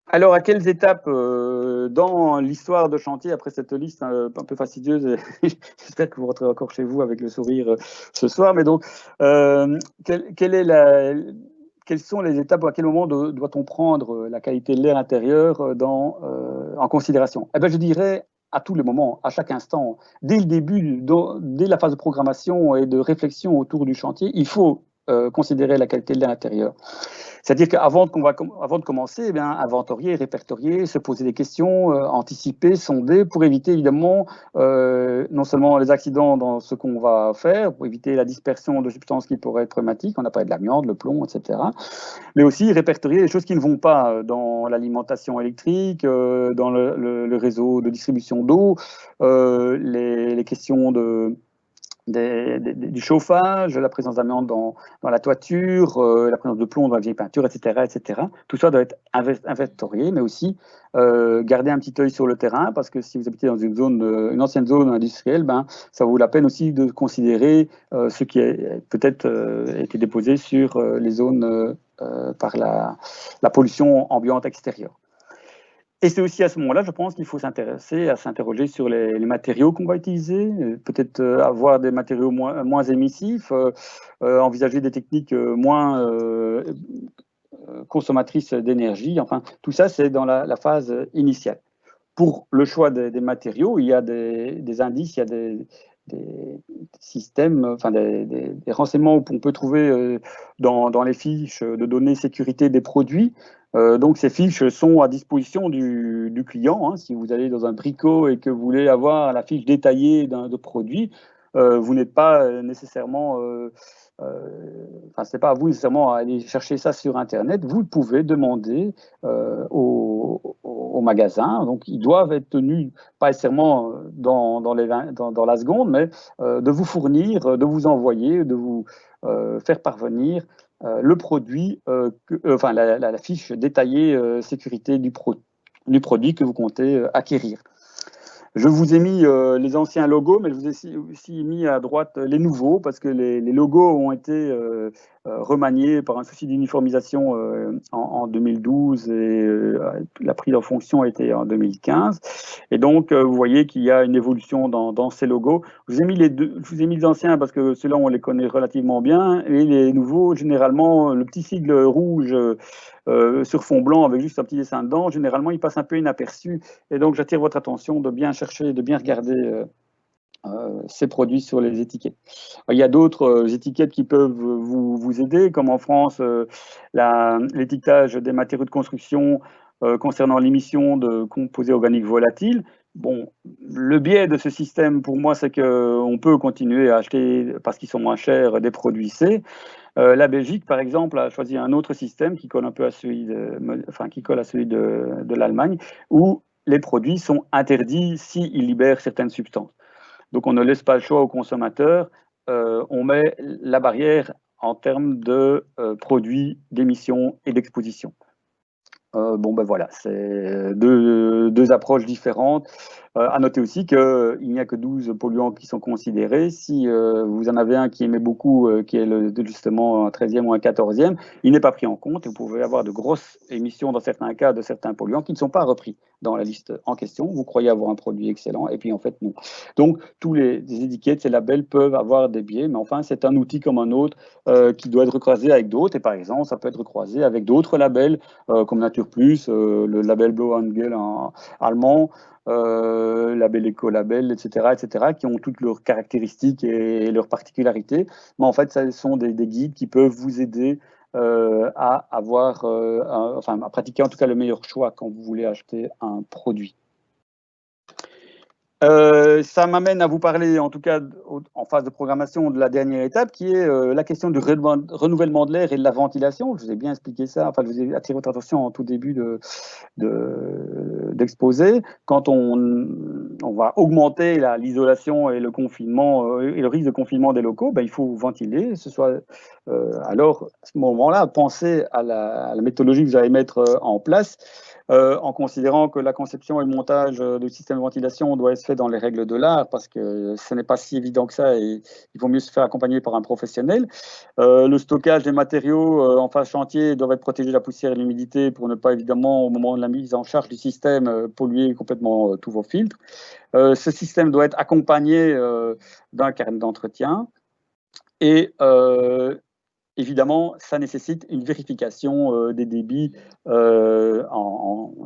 Alors, à quelles étapes dans l'histoire de chantier, après cette liste un peu fastidieuse, j'espère que vous rentrez encore chez vous avec le sourire ce soir, mais donc, quelles sont les étapes ou à quel moment doit-on prendre la qualité de l'air intérieur en considération? Eh bien, je dirais à tous les moments, à chaque instant, dès le début, dès la phase de programmation et de réflexion autour du chantier, il faut considérer la qualité de l'air intérieur. C'est-à-dire qu'avant de commencer, eh bien, inventorier, répertorier, se poser des questions, anticiper, sonder, pour éviter évidemment non seulement les accidents dans ce qu'on va faire, pour éviter la dispersion de substances qui pourraient être problématiques, on a parlé de l'amiante, le plomb, etc., mais aussi répertorier les choses qui ne vont pas dans l'alimentation électrique, dans le réseau de distribution d'eau, les questions du chauffage, la présence d'amiante dans la toiture, la présence de plomb dans la vieille peinture, etc., etc. Tout ça doit être inventorié, mais aussi garder un petit œil sur le terrain, parce que si vous habitez dans une ancienne zone industrielle, ça vaut la peine aussi de considérer ce qui a peut-être été déposé sur les zones par la pollution ambiante extérieure. Et c'est aussi à ce moment-là, je pense qu'il faut s'interroger sur les matériaux qu'on va utiliser, peut-être avoir des matériaux moins émissifs, envisager des techniques moins consommatrices d'énergie. Enfin, tout ça, c'est dans la phase initiale. Pour le choix des matériaux, il y a des indices, il y a des systèmes, enfin des renseignements qu'on peut trouver dans les fiches de données sécurité des produits. Donc ces fiches sont à disposition du client, hein. Si vous allez dans un bricot et que vous voulez avoir la fiche détaillée de produit, vous n'êtes pas nécessairement, c'est pas à vous nécessairement à aller chercher ça sur Internet. Vous pouvez demander au magasin. Donc ils doivent être tenus, pas nécessairement dans la seconde, mais de vous fournir, de vous envoyer, de vous faire parvenir le produit, la fiche détaillée sécurité du produit que vous comptez acquérir. Je vous ai mis les anciens logos, mais je vous ai aussi mis à droite les nouveaux, parce que les logos ont été remaniés par un souci d'uniformisation en 2012 et la prise en fonction a été en 2015. Et donc, vous voyez qu'il y a une évolution dans ces logos. Je vous ai mis les anciens parce que ceux-là, on les connaît relativement bien, et les nouveaux, généralement, le petit sigle rouge sur fond blanc avec juste un petit dessin dedans, généralement, il passe un peu inaperçu. Et donc, j'attire votre attention de bien chercher, de bien regarder ces produits sur les étiquettes. Il y a d'autres étiquettes qui peuvent vous aider, comme en France, l'étiquetage des matériaux de construction concernant l'émission de composés organiques volatiles. Bon, le biais de ce système, pour moi, c'est qu'on peut continuer à acheter, parce qu'ils sont moins chers, des produits C. La Belgique, par exemple, a choisi un autre système qui colle un peu à celui de l'Allemagne, où les produits sont interdits s'ils libèrent certaines substances. Donc, on ne laisse pas le choix au consommateur, on met la barrière en termes de produits, d'émissions et d'exposition. Voilà, c'est deux approches différentes. À noter aussi qu'il n'y a que 12 polluants qui sont considérés. Si vous en avez un qui émet beaucoup, qui est justement un 13e ou un 14e, il n'est pas pris en compte et vous pouvez avoir de grosses émissions dans certains cas de certains polluants qui ne sont pas repris dans la liste en question. Vous croyez avoir un produit excellent et puis en fait non. Donc tous les étiquettes, ces labels peuvent avoir des biais, mais enfin c'est un outil comme un autre qui doit être croisé avec d'autres et par exemple ça peut être croisé avec d'autres labels comme Nature Plus, le label Blauangel en allemand, label Ecolabel, etc., qui ont toutes leurs caractéristiques et leurs particularités. Mais en fait, ce sont des guides qui peuvent vous aider à avoir, à pratiquer en tout cas le meilleur choix quand vous voulez acheter un produit. Ça m'amène à vous parler, en tout cas en phase de programmation, de la dernière étape, qui est la question du renouvellement de l'air et de la ventilation. Je vous ai bien expliqué ça, je vous ai attiré votre attention en tout début d'exposé. Quand on va augmenter l'isolation et le confinement et le risque de confinement des locaux, il faut ventiler. Alors, à ce moment-là, pensez à la méthodologie que vous allez mettre en place. En considérant que la conception et le montage du système de ventilation doit être fait dans les règles de l'art, parce que ce n'est pas si évident que ça et il vaut mieux se faire accompagner par un professionnel. Le stockage des matériaux en phase chantier doit être protégé de la poussière et de l'humidité pour ne pas, évidemment, au moment de la mise en charge du système, polluer complètement tous vos filtres. Ce système doit être accompagné d'un carnet d'entretien et évidemment, ça nécessite une vérification des débits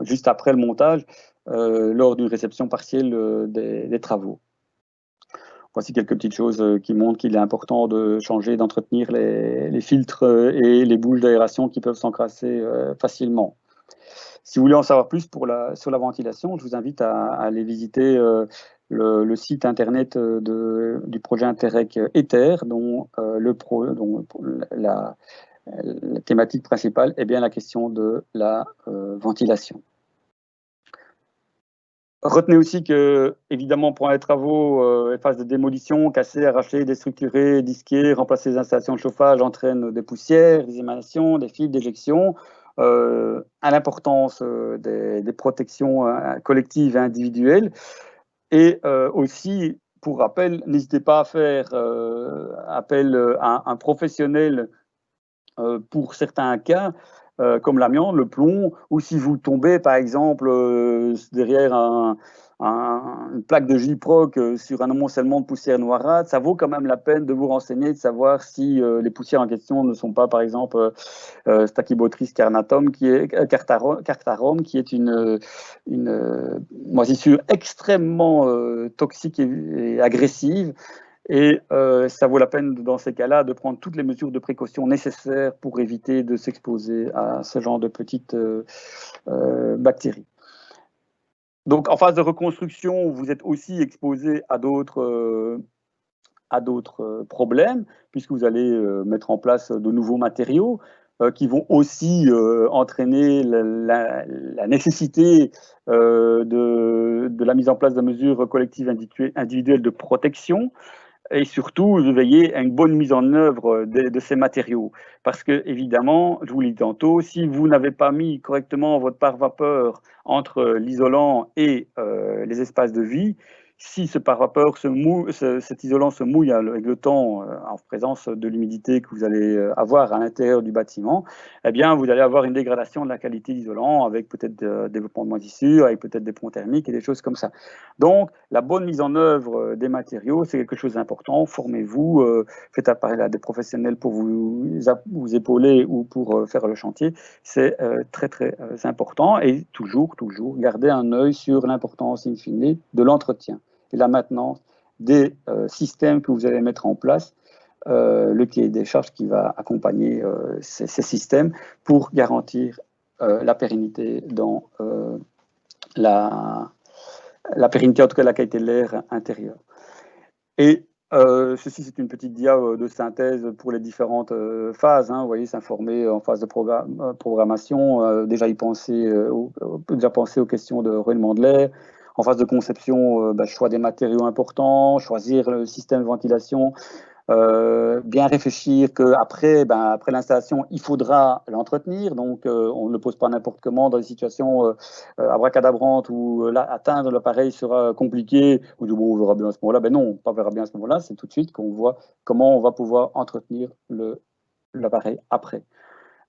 juste après le montage, lors d'une réception partielle des travaux. Voici quelques petites choses qui montrent qu'il est important de changer, d'entretenir les filtres et les bouches d'aération qui peuvent s'encrasser facilement. Si vous voulez en savoir plus sur la ventilation, je vous invite à aller visiter le site internet du projet Interreg Ether, dont la thématique principale est bien la question de la ventilation. Retenez aussi que, évidemment, pour les travaux, les phases de démolition, casser, arracher, déstructurer, disquer, remplacer les installations de chauffage entraînent des poussières, des émanations, des fils d'éjection. À l'importance des protections collectives et individuelles. Et aussi, pour rappel, n'hésitez pas à faire appel à un professionnel pour certains cas, comme l'amiante, le plomb, ou si vous tombez, par exemple, derrière une plaque de J-Proc sur un amoncellement de poussière noirâtre, ça vaut quand même la peine de vous renseigner, de savoir si les poussières en question ne sont pas, par exemple, Stachybotrys cartarum, qui est une moisissure extrêmement toxique et agressive, Et ça vaut la peine, dans ces cas-là, de prendre toutes les mesures de précaution nécessaires pour éviter de s'exposer à ce genre de petites bactéries. Donc, en phase de reconstruction, vous êtes aussi exposé à d'autres problèmes, puisque vous allez mettre en place de nouveaux matériaux qui vont aussi entraîner la nécessité de la mise en place de mesures collectives individuelles de protection, et surtout veiller à une bonne mise en œuvre de ces matériaux. Parce que, évidemment, je vous l'ai dit tantôt, si vous n'avez pas mis correctement votre pare-vapeur entre l'isolant et les espaces de vie, si ce pare-vapeur cet isolant se mouille avec le temps en présence de l'humidité que vous allez avoir à l'intérieur du bâtiment, eh bien, vous allez avoir une dégradation de la qualité d'isolant avec peut-être développement de moisissure, avec peut-être des ponts thermiques et des choses comme ça. Donc, la bonne mise en œuvre des matériaux, c'est quelque chose d'important. Formez-vous, faites appel à des professionnels pour vous épauler ou pour faire le chantier. C'est très, très important. Et toujours, gardez un œil sur l'importance in fine de l'entretien et la maintenance des systèmes que vous allez mettre en place, le cahier des charges qui va accompagner ces systèmes pour garantir la pérennité dans la pérennité, en tout cas la qualité de l'air intérieur. Et ceci, c'est une petite dia de synthèse pour les différentes phases. Vous voyez, s'informer en phase de programmation, déjà penser aux questions de renouvellement de l'air. En phase de conception, choix des matériaux importants, choisir le système de ventilation, bien réfléchir qu'après après l'installation, il faudra l'entretenir. Donc, on ne le pose pas n'importe comment dans des situations abracadabrantes où atteindre l'appareil sera compliqué. Ou du bon, on verra bien à ce moment-là. Ben non, pas verra bien à ce moment-là. C'est tout de suite qu'on voit comment on va pouvoir entretenir l'appareil après.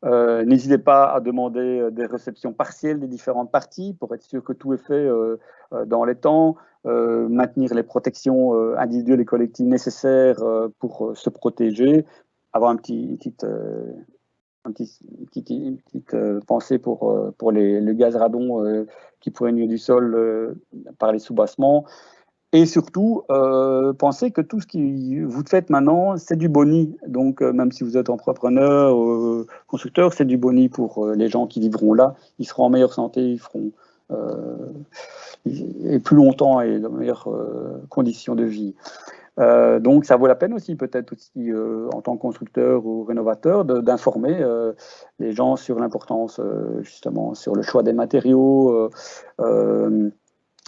N'hésitez pas à demander des réceptions partielles des différentes parties pour être sûr que tout est fait dans les temps, maintenir les protections individuelles et collectives nécessaires pour se protéger, avoir une petite pensée pour le gaz radon qui pourrait nuire du sol par les soubassements. Et surtout, pensez que tout ce que vous faites maintenant, c'est du boni. Donc, même si vous êtes entrepreneur, constructeur, c'est du boni pour les gens qui vivront là. Ils seront en meilleure santé, ils feront et plus longtemps et dans de meilleures conditions de vie. Donc, ça vaut la peine aussi, peut-être aussi, en tant que constructeur ou rénovateur, d'informer les gens sur l'importance, justement, sur le choix des matériaux.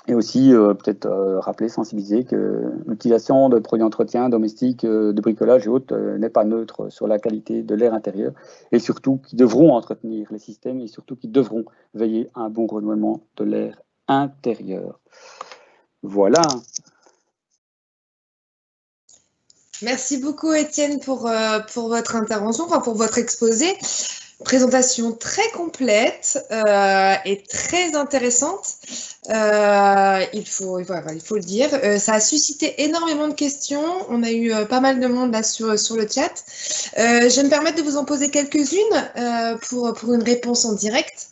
Et aussi, peut-être rappeler, sensibiliser que l'utilisation de produits d'entretien domestiques, de bricolage et autres n'est pas neutre sur la qualité de l'air intérieur, et surtout qui devront entretenir les systèmes et surtout qui devront veiller à un bon renouvellement de l'air intérieur. Voilà. Merci beaucoup, Étienne, pour votre intervention, enfin pour votre exposé. Présentation très complète et très intéressante. Il faut le dire. Ça a suscité énormément de questions. On a eu pas mal de monde là sur le chat. Je vais me permettre de vous en poser quelques-unes pour une réponse en direct.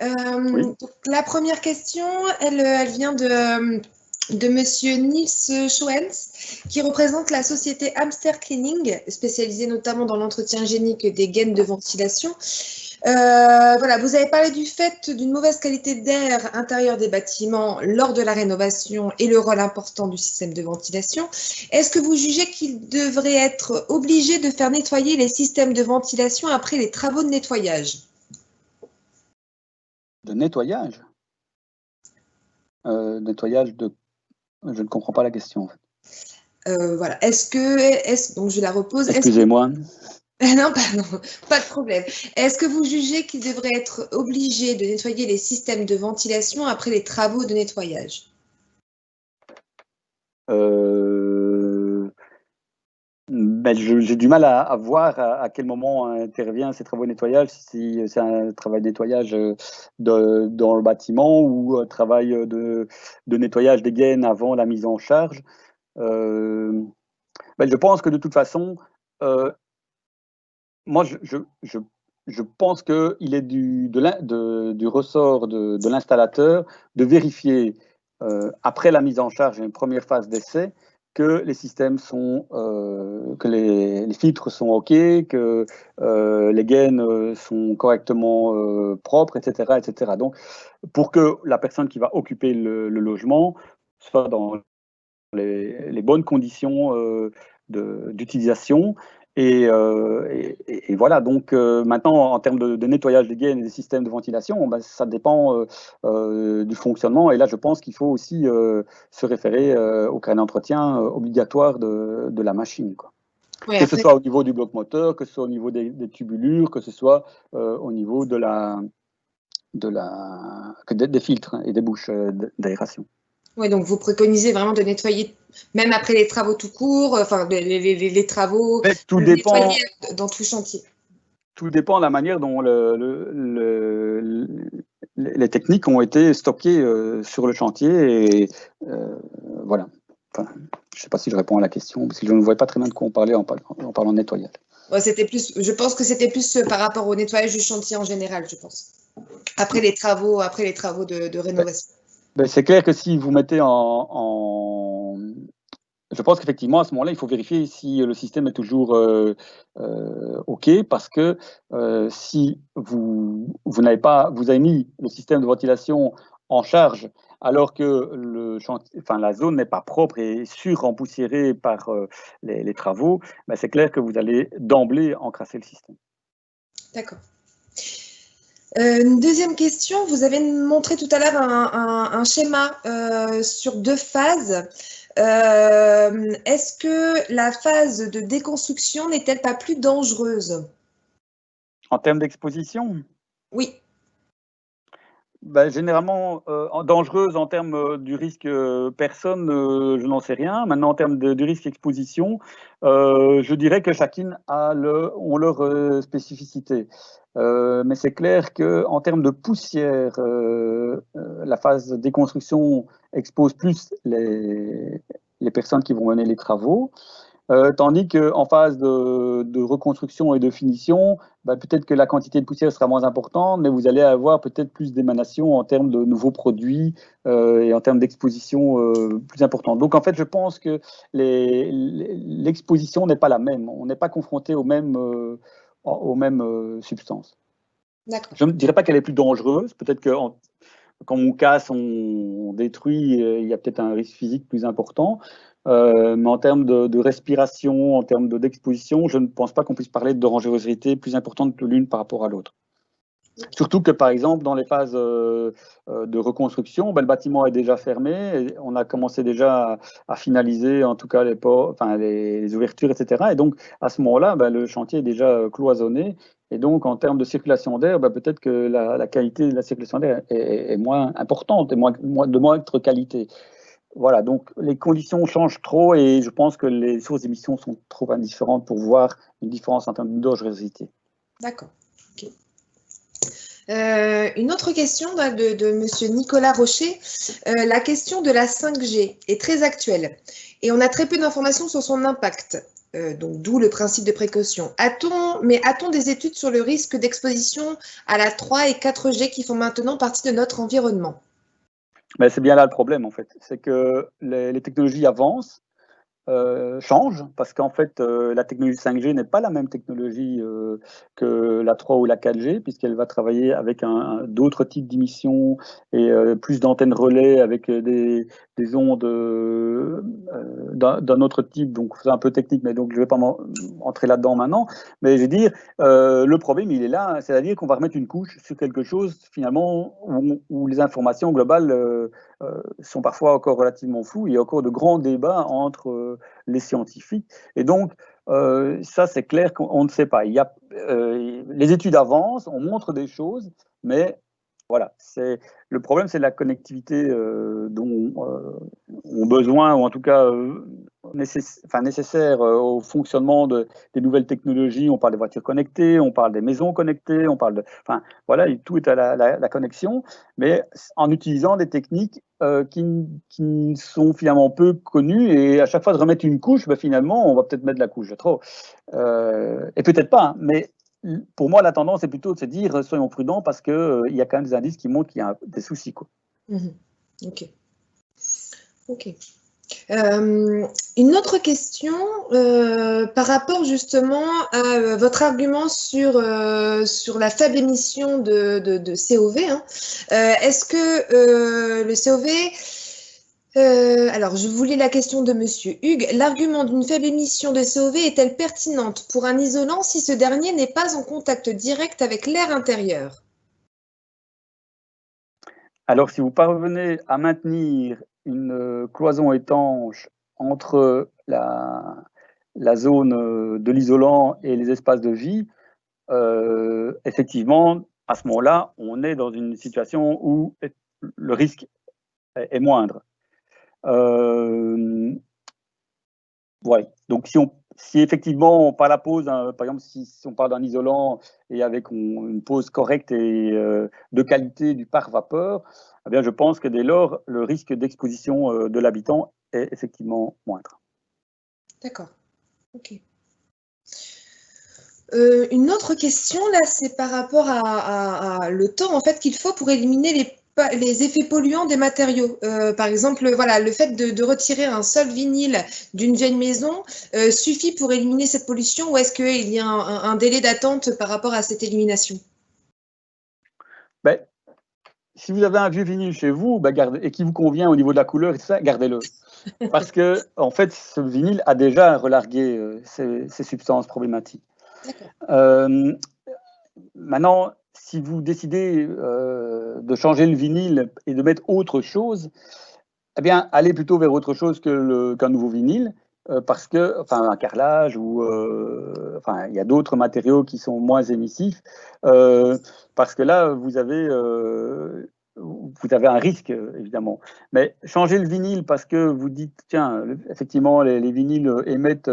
Oui. Donc, la première question, elle vient de Monsieur Nils Schoens, qui représente la société Hamster Cleaning, spécialisée notamment dans l'entretien hygiénique des gaines de ventilation. Voilà, vous avez parlé du fait d'une mauvaise qualité d'air intérieur des bâtiments lors de la rénovation et le rôle important du système de ventilation. Est-ce que vous jugez qu'il devrait être obligé de faire nettoyer les systèmes de ventilation après les travaux de nettoyage? De nettoyage? Nettoyage de... Je ne comprends pas la question, en fait. Voilà. Donc je la repose. Excusez-moi. Non, pas de problème. Est-ce que vous jugez qu'il devrait être obligé de nettoyer les systèmes de ventilation après les travaux de nettoyage? J'ai du mal à voir à quel moment intervient ces travaux de nettoyage, si c'est un travail de nettoyage dans le bâtiment ou un travail de nettoyage des gaines avant la mise en charge. Je pense que de toute façon, moi je pense qu'il est du ressort de l'installateur de vérifier après la mise en charge, une première phase d'essai, que les systèmes sont, que les filtres sont OK, que les gaines sont correctement propres, etc., etc. Donc, pour que la personne qui va occuper le logement soit dans les bonnes conditions d'utilisation. Et voilà, donc maintenant, en termes de nettoyage des gaines et des systèmes de ventilation, ben, ça dépend du fonctionnement. Et là, je pense qu'il faut aussi se référer au carnet d'entretien obligatoire de la machine, quoi. Ouais, Que ce après, soit au niveau du bloc moteur, que ce soit au niveau des tubulures, que ce soit au niveau des filtres et des bouches d'aération. ouais, donc vous préconisez vraiment de nettoyer, même après les travaux tout court, enfin les travaux, Mais tout de dépend. nettoyer dans tout chantier. Tout dépend de la manière dont les techniques ont été stockées sur le chantier. Et voilà. Enfin, je ne sais pas si je réponds à la question, parce que je ne voyais pas très bien de quoi on parlait en parlant de nettoyage. Ouais, je pense que c'était plus par rapport au nettoyage du chantier en général, je pense. Après les travaux de rénovation. C'est clair que si vous mettez je pense qu'effectivement, à ce moment-là, il faut vérifier si le système est toujours OK, parce que si vous avez mis le système de ventilation en charge alors que la zone n'est pas propre et sur-empoussiérée par les travaux, ben c'est clair que vous allez d'emblée encrasser le système. D'accord. Une deuxième question, vous avez montré tout à l'heure un schéma sur 2 phases. Est-ce que la phase de déconstruction n'est-elle pas plus dangereuse? En termes d'exposition, Oui. ben, généralement, dangereuse en termes du risque personne, je n'en sais rien. Maintenant, en termes du risque exposition, je dirais que chacune ont leur spécificité. Mais c'est clair qu'en termes de poussière, la phase de déconstruction expose plus les personnes qui vont mener les travaux. Tandis qu'en phase de reconstruction et de finition, bah, peut-être que la quantité de poussière sera moins importante, mais vous allez avoir peut-être plus d'émanations en termes de nouveaux produits et en termes d'exposition plus importante. Donc en fait, je pense que l'exposition n'est pas la même. On n'est pas confronté aux mêmes substances. Je ne dirais pas qu'elle est plus dangereuse. Peut-être que quand on casse, on détruit, il y a peut-être un risque physique plus important. Mais en termes de respiration, en termes d'exposition, je ne pense pas qu'on puisse parler de dangerosité plus importante de l'une par rapport à l'autre. Surtout que, par exemple, dans les phases de reconstruction, ben, le bâtiment est déjà fermé, et on a commencé déjà à finaliser, en tout cas, les ouvertures, etc. Et donc, à ce moment-là, ben, le chantier est déjà cloisonné. Et donc, en termes de circulation d'air, ben, peut-être que la qualité de la circulation d'air est moins importante, et de moindre qualité. Voilà, donc les conditions changent trop, et je pense que les sources d'émissions sont trop indifférentes pour voir une différence en termes de dangerosité. D'accord. Okay. Une autre question de monsieur Nicolas Rocher. La question de la 5G est très actuelle et on a très peu d'informations sur son impact. Donc d'où le principe de précaution. A-t-on des études sur le risque d'exposition à la 3 et 4G qui font maintenant partie de notre environnement? Ben, c'est bien là le problème, en fait. C'est que les technologies avancent, change, parce qu'en fait, la technologie 5G n'est pas la même technologie que la 3 ou la 4G, puisqu'elle va travailler avec d'autres types d'émissions et plus d'antennes relais avec des ondes d'un autre type. Donc, c'est un peu technique, mais donc je ne vais pas entrer là-dedans maintenant. Mais je veux dire, le problème, il est là, c'est-à-dire qu'on va remettre une couche sur quelque chose, finalement, où les informations globales sont parfois encore relativement floues. Il y a encore de grands débats entre les scientifiques. Et donc, ça, c'est clair qu'on ne sait pas. Les études avancent, on montre des choses, mais voilà, le problème, c'est la connectivité dont ont besoin, ou en tout cas nécessaire au fonctionnement des nouvelles technologies. On parle des voitures connectées, on parle des maisons connectées, on parle de... Enfin, voilà, tout est à la connexion, mais en utilisant des techniques qui sont finalement peu connues, et à chaque fois de remettre une couche, ben, finalement, on va peut-être mettre la couche de trop. Et peut-être pas, hein, mais pour moi, la tendance est plutôt de se dire soyons prudents, parce qu'il y a quand même des indices qui montrent qu'il y a des soucis, quoi. Mmh. Ok. Une autre question par rapport justement à votre argument sur la faible émission de COV. Hein. Est-ce que le COV... alors, je voulais la question de Monsieur Hugues. L'argument d'une faible émission de COV est-elle pertinente pour un isolant si ce dernier n'est pas en contact direct avec l'air intérieur? Alors, si vous parvenez à maintenir une cloison étanche entre la zone de l'isolant et les espaces de vie, effectivement, à ce moment-là, on est dans une situation où le risque est moindre. Ouais. Donc, si effectivement, par la pose, hein, par exemple, si on parle d'un isolant et avec une pose correcte et de qualité du pare-vapeur, eh bien, je pense que dès lors, le risque d'exposition de l'habitant est effectivement moindre. D'accord. Ok. Une autre question, là, c'est par rapport à le temps en fait, qu'il faut pour éliminer les effets polluants des matériaux. Par exemple, voilà, le fait de retirer un seul vinyle d'une vieille maison suffit pour éliminer cette pollution ou est-ce qu'il y a un délai d'attente par rapport à cette élimination? Ben, si vous avez un vieux vinyle chez vous et qui vous convient au niveau de la couleur et tout ça, gardez-le. Parce que, en fait, ce vinyle a déjà relargué ces substances problématiques. Maintenant, si vous décidez de changer le vinyle et de mettre autre chose, eh bien, allez plutôt vers autre chose qu'un nouveau vinyle, parce que, enfin, un carrelage ou, enfin, il y a d'autres matériaux qui sont moins émissifs, parce que là, vous avez un risque, évidemment. Mais changer le vinyle parce que vous dites, tiens, effectivement, les vinyles émettent,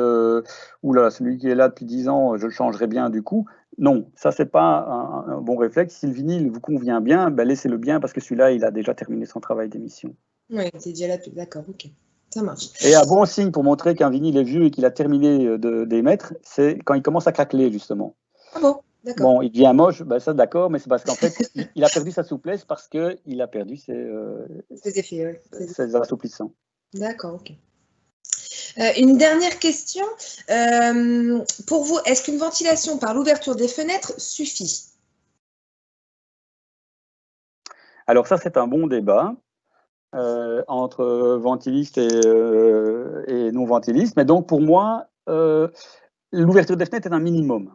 oula, celui qui est là depuis 10 ans, je le changerai bien du coup. Non, ça, c'est pas un bon réflexe. Si le vinyle vous convient bien, ben, laissez-le bien parce que celui-là, il a déjà terminé son travail d'émission. Oui, c'est déjà là, d'accord, ok, ça marche. Et un bon signe pour montrer qu'un vinyle est vieux et qu'il a terminé d'émettre, c'est quand il commence à craqueler, justement. Ah bon, d'accord. Bon, il devient moche, ben ça d'accord, mais c'est parce qu'en fait, il a perdu sa souplesse parce qu'il a perdu ses effets, ouais. ses assouplissants. D'accord, ok. Une dernière question. Pour vous, est-ce qu'une ventilation par l'ouverture des fenêtres suffit? Alors ça, c'est un bon débat entre ventilistes et non-ventilistes. Mais donc, pour moi, l'ouverture des fenêtres est un minimum.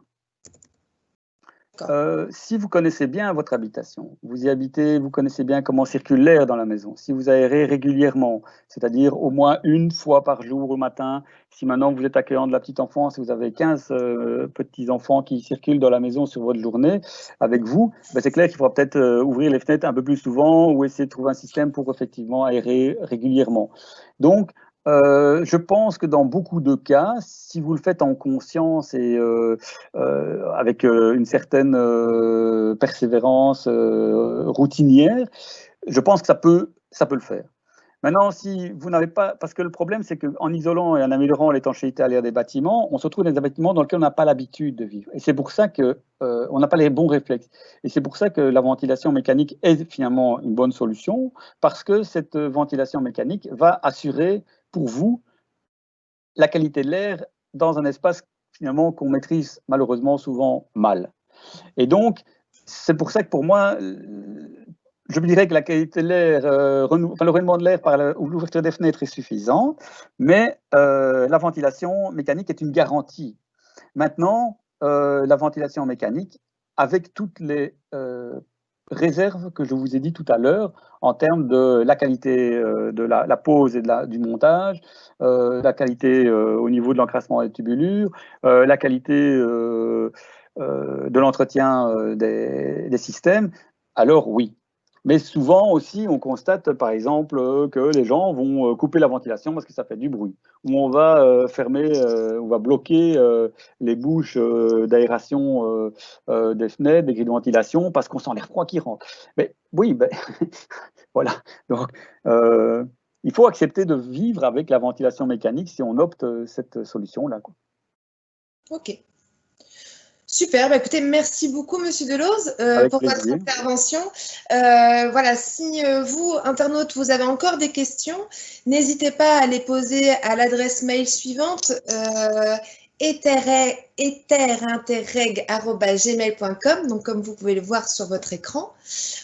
Si vous connaissez bien votre habitation, vous y habitez, vous connaissez bien comment circule l'air dans la maison, si vous aérez régulièrement, c'est-à-dire au moins une fois par jour au matin, si maintenant vous êtes accueillant de la petite enfance et vous avez 15 petits-enfants qui circulent dans la maison sur votre journée avec vous, ben c'est clair qu'il faudra peut-être ouvrir les fenêtres un peu plus souvent ou essayer de trouver un système pour effectivement aérer régulièrement. Donc, je pense que dans beaucoup de cas, si vous le faites en conscience et avec une certaine persévérance routinière, je pense que ça peut le faire. Maintenant, si vous n'avez pas, parce que le problème, c'est qu'en isolant et en améliorant l'étanchéité à l'air des bâtiments, on se retrouve dans des bâtiments dans lesquels on n'a pas l'habitude de vivre. Et c'est pour ça qu'on n'a pas les bons réflexes. Et c'est pour ça que la ventilation mécanique est finalement une bonne solution, parce que cette ventilation mécanique va assurer pour vous la qualité de l'air dans un espace finalement qu'on maîtrise malheureusement souvent mal. Et donc, c'est pour ça que pour moi, je me dirais que la qualité de l'air, le renouvellement de l'air par l'ouverture des fenêtres est suffisant, mais la ventilation mécanique est une garantie. Maintenant, la ventilation mécanique, avec toutes les réserves que je vous ai dit tout à l'heure en termes de la qualité de la pose et du montage, la qualité au niveau de l'encrassement des tubulures, la qualité de l'entretien des systèmes, alors oui. Mais souvent aussi, on constate par exemple que les gens vont couper la ventilation parce que ça fait du bruit. Ou on va fermer, on va bloquer les bouches d'aération des fenêtres, des grilles de ventilation parce qu'on sent l'air froid qui rentre. Mais oui, ben, voilà. Donc, il faut accepter de vivre avec la ventilation mécanique si on opte cette solution-là. Ok. Super, bah écoutez, merci beaucoup Monsieur Deloz pour votre intervention. Voilà, si vous, internautes, vous avez encore des questions, n'hésitez pas à les poser à l'adresse mail suivante eterinterreg@gmail.com, donc comme vous pouvez le voir sur votre écran,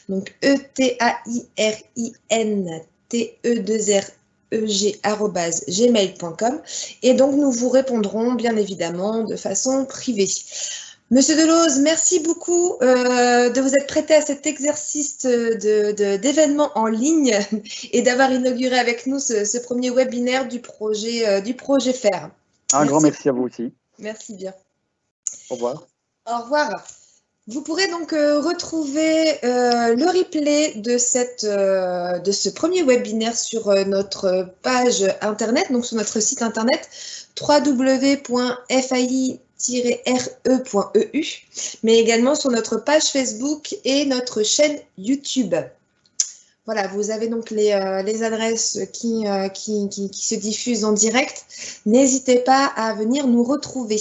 donc etairintereg@gmail.com, et donc nous vous répondrons bien évidemment de façon privée. Monsieur Deloz, merci beaucoup de vous être prêté à cet exercice d'événement en ligne et d'avoir inauguré avec nous ce premier webinaire du projet FAIR. Un grand merci à vous aussi. Merci bien. Au revoir. Au revoir. Vous pourrez donc retrouver le replay de ce premier webinaire sur notre page internet, donc sur notre site internet www.fai-re.eu, mais également sur notre page Facebook et notre chaîne YouTube. Voilà, vous avez donc les adresses qui se diffusent en direct. N'hésitez pas à venir nous retrouver.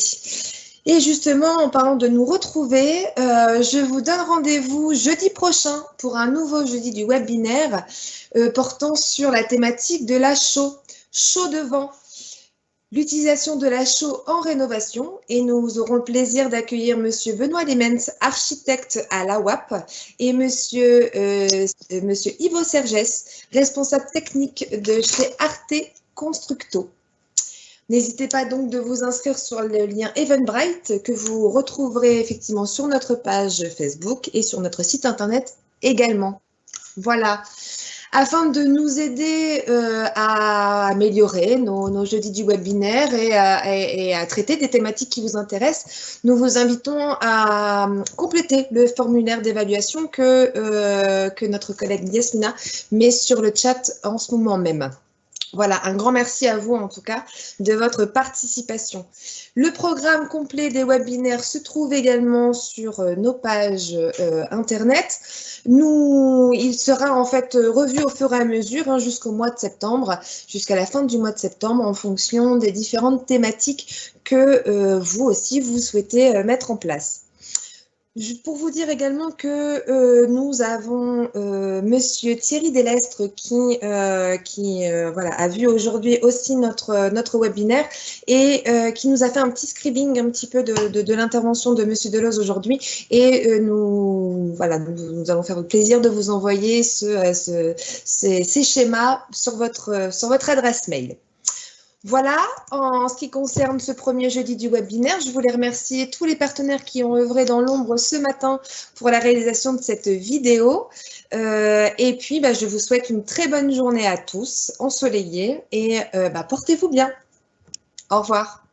Et justement, en parlant de nous retrouver, je vous donne rendez-vous jeudi prochain pour un nouveau jeudi du webinaire portant sur la thématique de la chaux de vent. L'utilisation de la chaux en rénovation, et nous aurons le plaisir d'accueillir Monsieur Benoît Lemens, architecte à l'AWAP, et Monsieur Ivo Sergès, responsable technique de chez Arte Constructo. N'hésitez pas donc de vous inscrire sur le lien Eventbrite que vous retrouverez effectivement sur notre page Facebook et sur notre site internet également. Voilà. Afin de nous aider à améliorer nos jeudis du webinaire et à traiter des thématiques qui vous intéressent, nous vous invitons à compléter le formulaire d'évaluation que notre collègue Yasmina met sur le chat en ce moment même. Voilà, un grand merci à vous en tout cas de votre participation. Le programme complet des webinaires se trouve également sur nos pages internet. Il sera en fait revu au fur et à mesure jusqu'au mois de septembre, jusqu'à la fin du mois de septembre, en fonction des différentes thématiques que vous aussi vous souhaitez mettre en place. Pour vous dire également que nous avons Monsieur Thierry Delestre qui a vu aujourd'hui aussi notre webinaire et qui nous a fait un petit scribing un petit peu de l'intervention de Monsieur Deloz aujourd'hui, et nous allons faire le plaisir de vous envoyer ces schémas sur votre adresse mail. Voilà, en ce qui concerne ce premier jeudi du webinaire, je voulais remercier tous les partenaires qui ont œuvré dans l'ombre ce matin pour la réalisation de cette vidéo. Et puis, je vous souhaite une très bonne journée à tous, ensoleillée, et portez-vous bien. Au revoir.